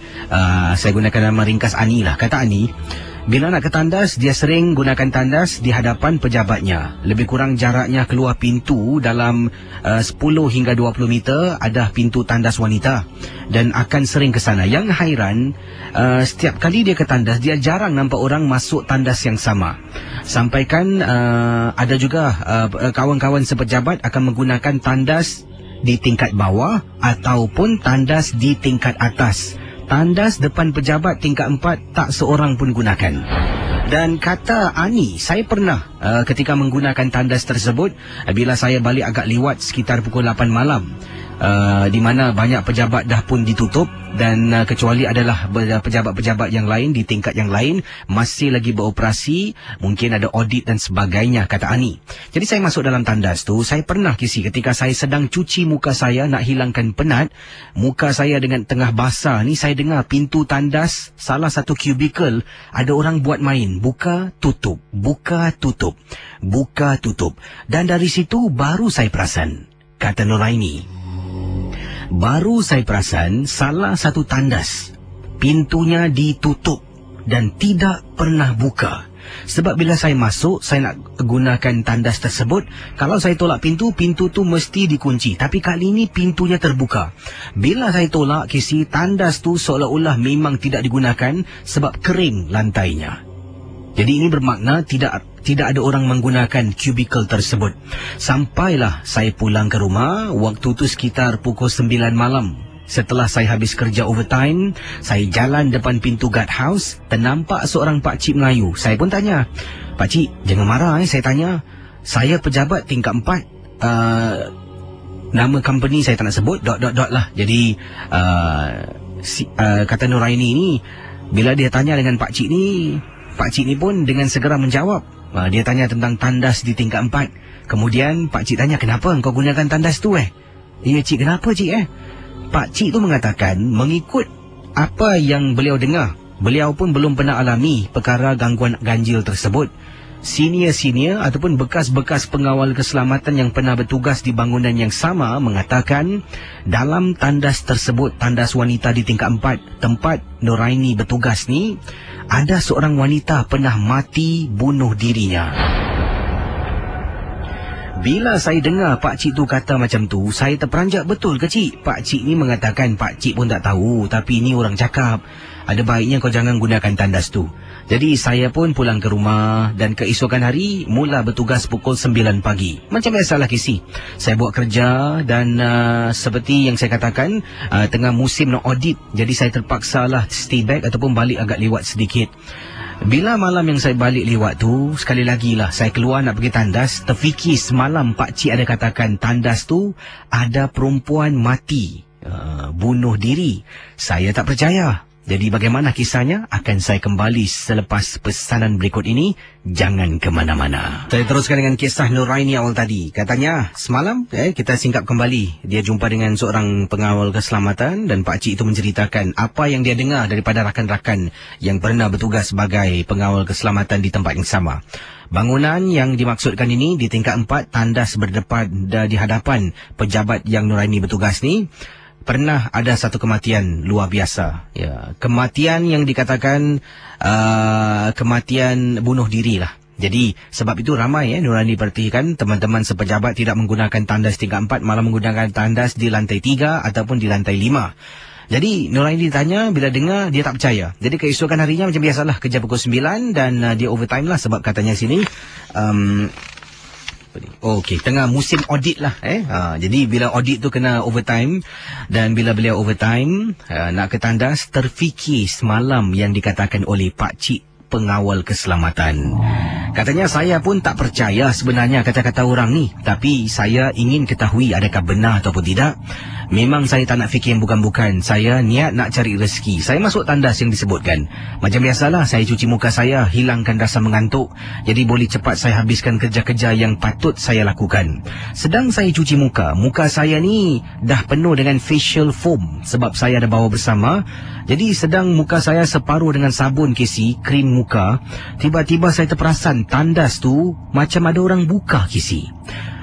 saya gunakan nama ringkas Ani lah. Kata Ani, bila nak ke tandas, dia sering gunakan tandas di hadapan pejabatnya. Lebih kurang jaraknya keluar pintu dalam 10 hingga 20 meter ada pintu tandas wanita. Dan akan sering ke sana. Yang hairan, setiap kali dia ke tandas, dia jarang nampak orang masuk tandas yang sama. Sampaikan ada juga kawan-kawan sepejabat akan menggunakan tandas di tingkat bawah ataupun tandas di tingkat atas. Tandas depan pejabat tingkat 4 tak seorang pun gunakan. Dan kata Ani, saya pernah ketika menggunakan tandas tersebut, bila saya balik agak liwat sekitar pukul 8 malam, di mana banyak pejabat dah pun ditutup, dan kecuali adalah pejabat-pejabat yang lain di tingkat yang lain masih lagi beroperasi, mungkin ada audit dan sebagainya, kata Ani. Jadi saya masuk dalam tandas tu, saya pernah Kisi, ketika saya sedang cuci muka saya nak hilangkan penat, muka saya dengan tengah basah ni, saya dengar pintu tandas salah satu cubicle ada orang buat main, buka tutup, buka tutup, buka tutup. Dan dari situ baru saya perasan, kata Nuraini, baru saya perasan salah satu tandas pintunya ditutup dan tidak pernah buka. Sebab bila saya masuk, saya nak gunakan tandas tersebut, kalau saya tolak pintu, pintu tu mesti dikunci. Tapi kali ini pintunya terbuka. Bila saya tolak, Kisi, tandas tu seolah-olah memang tidak digunakan sebab kering lantainya. Jadi ini bermakna tidak ada orang menggunakan kubikel tersebut. Sampailah saya pulang ke rumah, waktu tu sekitar pukul 9 malam. Setelah saya habis kerja overtime, saya jalan depan pintu guard house, ternampak seorang pakcik Melayu. Saya pun tanya, "Pakcik, jangan marah saya tanya. Saya pejabat tingkat 4. Nama company saya tak nak sebut, ... lah." Jadi kata Nuraini ni, bila dia tanya dengan pakcik ni pun dengan segera menjawab. Dia tanya tentang tandas di tingkat 4. Kemudian pakcik tanya, "Kenapa engkau gunakan tandas tu Ya cik, kenapa cik Pakcik tu mengatakan, mengikut apa yang beliau dengar, beliau pun belum pernah alami perkara gangguan ganjil tersebut. Senior-senior ataupun bekas-bekas pengawal keselamatan yang pernah bertugas di bangunan yang sama mengatakan, dalam tandas tersebut, tandas wanita di tingkat 4, tempat Nuraini bertugas ni, ada seorang wanita pernah mati bunuh dirinya. Bila saya dengar pakcik tu kata macam tu, saya terperanjat, betul ke cik? Pakcik ni mengatakan pakcik pun tak tahu, tapi ni orang cakap, ada baiknya kau jangan gunakan tandas tu. Jadi saya pun pulang ke rumah dan keesokan hari mula bertugas pukul 9 pagi. Macam biasalah Kisi. Saya buat kerja dan seperti yang saya katakan, tengah musim nak audit. Jadi saya terpaksalah stay back ataupun balik agak lewat sedikit. Bila malam yang saya balik lewat tu, sekali lagi lah saya keluar nak pergi tandas, terfikir semalam pakcik ada katakan tandas tu ada perempuan mati, bunuh diri. Saya tak percaya. Jadi bagaimana kisahnya akan saya kembali selepas pesanan berikut ini. Jangan ke mana-mana. Saya teruskan dengan kisah Nuraini awal tadi. Katanya semalam kita singkap kembali. Dia jumpa dengan seorang pengawal keselamatan dan pakcik itu menceritakan apa yang dia dengar daripada rakan-rakan yang pernah bertugas sebagai pengawal keselamatan di tempat yang sama. Bangunan yang dimaksudkan ini di tingkat 4, tandas berdepan di hadapan pejabat yang Nuraini bertugas ni. Pernah ada satu kematian luar biasa. Ya, kematian yang dikatakan kematian bunuh diri lah. Jadi sebab itu ramai Nuraini perhatikan teman-teman sepejabat tidak menggunakan tandas tingkat 4, malah menggunakan tandas di lantai 3 ataupun di lantai 5. Jadi Nuraini ditanya, bila dengar dia tak percaya. Jadi keesokan harinya macam biasalah, kerja pukul 9 dan dia overtime lah sebab katanya sini okey, tengah musim audit lah jadi bila audit tu kena overtime, dan bila beliau overtime nak ke tandas, terfikir semalam yang dikatakan oleh pakcik pengawal keselamatan. Katanya saya pun tak percaya sebenarnya kata-kata orang ni, tapi saya ingin ketahui adakah benar ataupun tidak. Memang saya tak nak fikir yang bukan-bukan. Saya niat nak cari rezeki. Saya masuk tandas yang disebutkan. Macam biasalah, saya cuci muka saya, hilangkan rasa mengantuk. Jadi boleh cepat saya habiskan kerja-kerja yang patut saya lakukan. Sedang saya cuci muka, muka saya ni dah penuh dengan facial foam sebab saya ada bawa bersama. Jadi sedang muka saya separuh dengan sabun Kisi, krim muka, tiba-tiba saya terperasan tandas tu macam ada orang buka Kisi.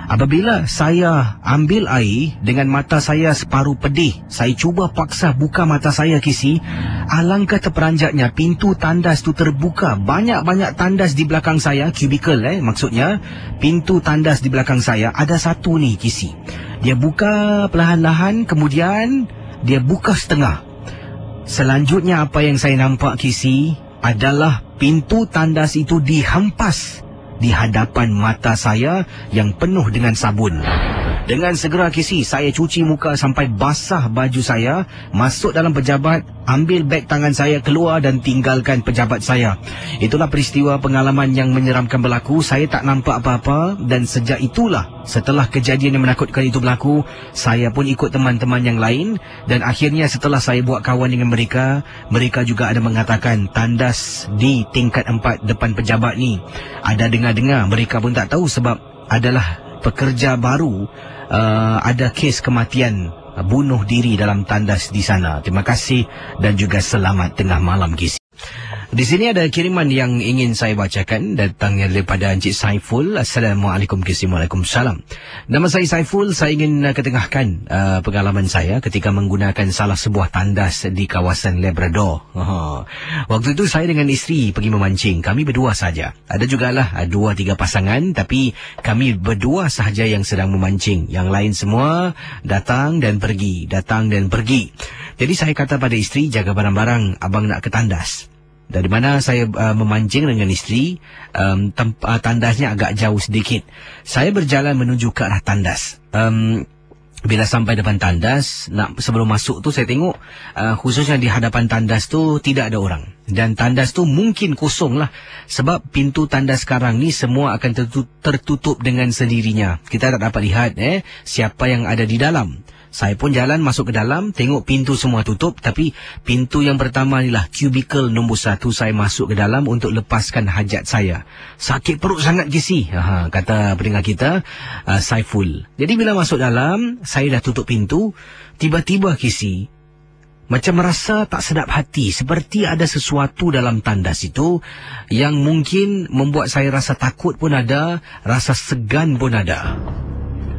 Apabila saya ambil air dengan mata saya separuh pedih, saya cuba paksa buka mata saya Kisi, alangkah terperanjatnya pintu tandas tu terbuka. Banyak-banyak tandas di belakang saya, cubicle maksudnya, pintu tandas di belakang saya ada satu ni Kisi. Dia buka perlahan-lahan, kemudian dia buka setengah. Selanjutnya apa yang saya nampak Kisi adalah pintu tandas itu dihempas di hadapan mata saya yang penuh dengan sabun. Dengan segera Casey, saya cuci muka sampai basah baju saya, masuk dalam pejabat, ambil beg tangan saya keluar dan tinggalkan pejabat saya. Itulah peristiwa pengalaman yang menyeramkan berlaku. Saya tak nampak apa-apa dan sejak itulah, setelah kejadian yang menakutkan itu berlaku, saya pun ikut teman-teman yang lain dan akhirnya setelah saya buat kawan dengan mereka, mereka juga ada mengatakan tandas di tingkat 4 depan pejabat ni. Ada dengar-dengar, mereka pun tak tahu sebab adalah pekerja baru, ada kes kematian bunuh diri dalam tandas di sana. Terima kasih dan juga selamat tengah malam, Kisi. Di sini ada kiriman yang ingin saya bacakan, datangnya daripada Encik Saiful. Assalamualaikum, Kisi. Waalaikumsalam. Nama saya Saiful. Saya ingin ketengahkan pengalaman saya ketika menggunakan salah sebuah tandas di kawasan Labrador. Waktu itu saya dengan isteri pergi memancing. Kami berdua saja. Ada jugalah 2-3 pasangan, tapi kami berdua sahaja yang sedang memancing. Yang lain semua datang dan pergi, datang dan pergi. Jadi saya kata pada isteri, jaga barang-barang, abang nak ke tandas. Dari mana saya memancing dengan isteri, tandasnya agak jauh sedikit. Saya berjalan menuju ke arah tandas. Bila sampai depan tandas, sebelum masuk tu saya tengok, khususnya di hadapan tandas tu tidak ada orang. Dan tandas tu mungkin kosong lah. Sebab pintu tandas sekarang ni semua akan tertutup dengan sendirinya. Kita tak dapat lihat siapa yang ada di dalam. Saya pun jalan masuk ke dalam, tengok pintu semua tutup. Tapi pintu yang pertama ni lah, cubicle nombor 1. Saya masuk ke dalam untuk lepaskan hajat saya. Sakit perut sangat, Kisi, kata pendengar kita, Saiful. Jadi bila masuk dalam, saya dah tutup pintu. Tiba-tiba, Kisi, macam merasa tak sedap hati. Seperti ada sesuatu dalam tandas itu yang mungkin membuat saya rasa takut pun ada, rasa segan pun ada.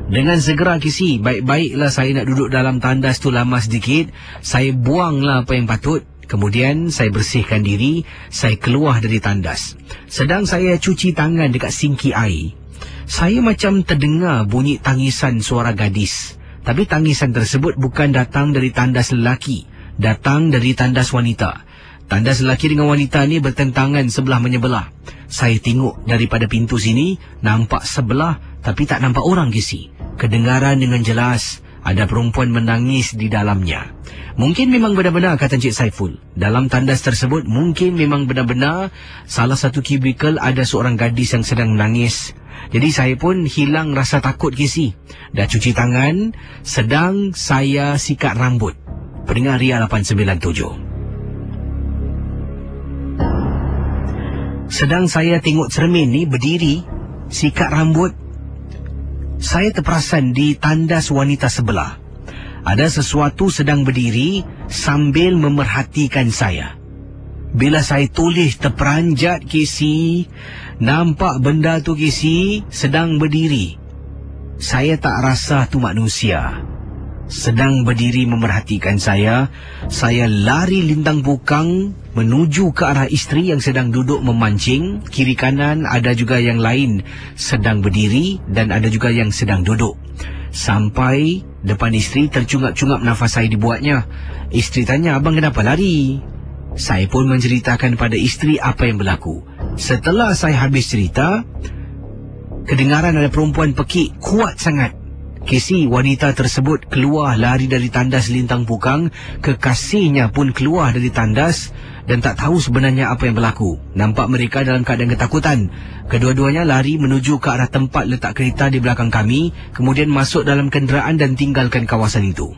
Dengan segera, Kisi, baik-baiklah saya nak duduk dalam tandas tu lama sedikit. Saya buanglah apa yang patut. Kemudian saya bersihkan diri. Saya keluar dari tandas. Sedang saya cuci tangan dekat sinki air, saya macam terdengar bunyi tangisan suara gadis. Tapi tangisan tersebut bukan datang dari tandas lelaki, datang dari tandas wanita. Tandas lelaki dengan wanita ni bertentangan sebelah menyebelah. Saya tengok daripada pintu sini, nampak sebelah tapi tak nampak orang, Kisi. Kedengaran dengan jelas ada perempuan menangis di dalamnya. Mungkin memang benar-benar, kata Encik Saiful, dalam tandas tersebut mungkin memang benar-benar salah satu kubikel ada seorang gadis yang sedang menangis. Jadi saya pun hilang rasa takut, Kisi. Dah cuci tangan, sedang saya sikat rambut. Pendengar Ria 897. Sedang saya tengok cermin ni, berdiri, sikat rambut, saya terperasan di tandas wanita sebelah. Ada sesuatu sedang berdiri sambil memerhatikan saya. Bila saya toleh terperanjat, Kisi, nampak benda tu, Kisi, sedang berdiri. Saya tak rasa tu manusia. Sedang berdiri memerhatikan saya. Saya lari lintang bukang menuju ke arah isteri yang sedang duduk memancing. Kiri kanan ada juga yang lain sedang berdiri dan ada juga yang sedang duduk. Sampai depan isteri, tercungap-cungap nafas saya dibuatnya. Isteri tanya, abang kenapa lari? Saya pun menceritakan pada isteri apa yang berlaku. Setelah saya habis cerita, kedengaran ada perempuan pekik kuat sangat. Kisi, wanita tersebut keluar lari dari tandas lintang pukang. Kekasihnya pun keluar dari tandas dan tak tahu sebenarnya apa yang berlaku. Nampak mereka dalam keadaan ketakutan. Kedua-duanya lari menuju ke arah tempat letak kereta di belakang kami, kemudian masuk dalam kenderaan dan tinggalkan kawasan itu.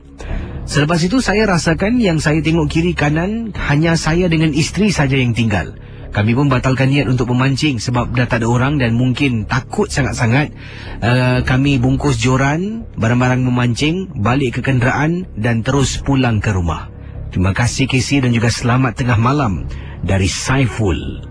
Selepas itu saya rasakan yang saya tengok kiri kanan hanya saya dengan isteri saja yang tinggal. Kami pun batalkan niat untuk memancing sebab dah tak ada orang dan mungkin takut sangat-sangat. Kami bungkus joran, barang-barang memancing, balik ke kenderaan dan terus pulang ke rumah. Terima kasih, Casey, dan juga selamat tengah malam dari Saiful.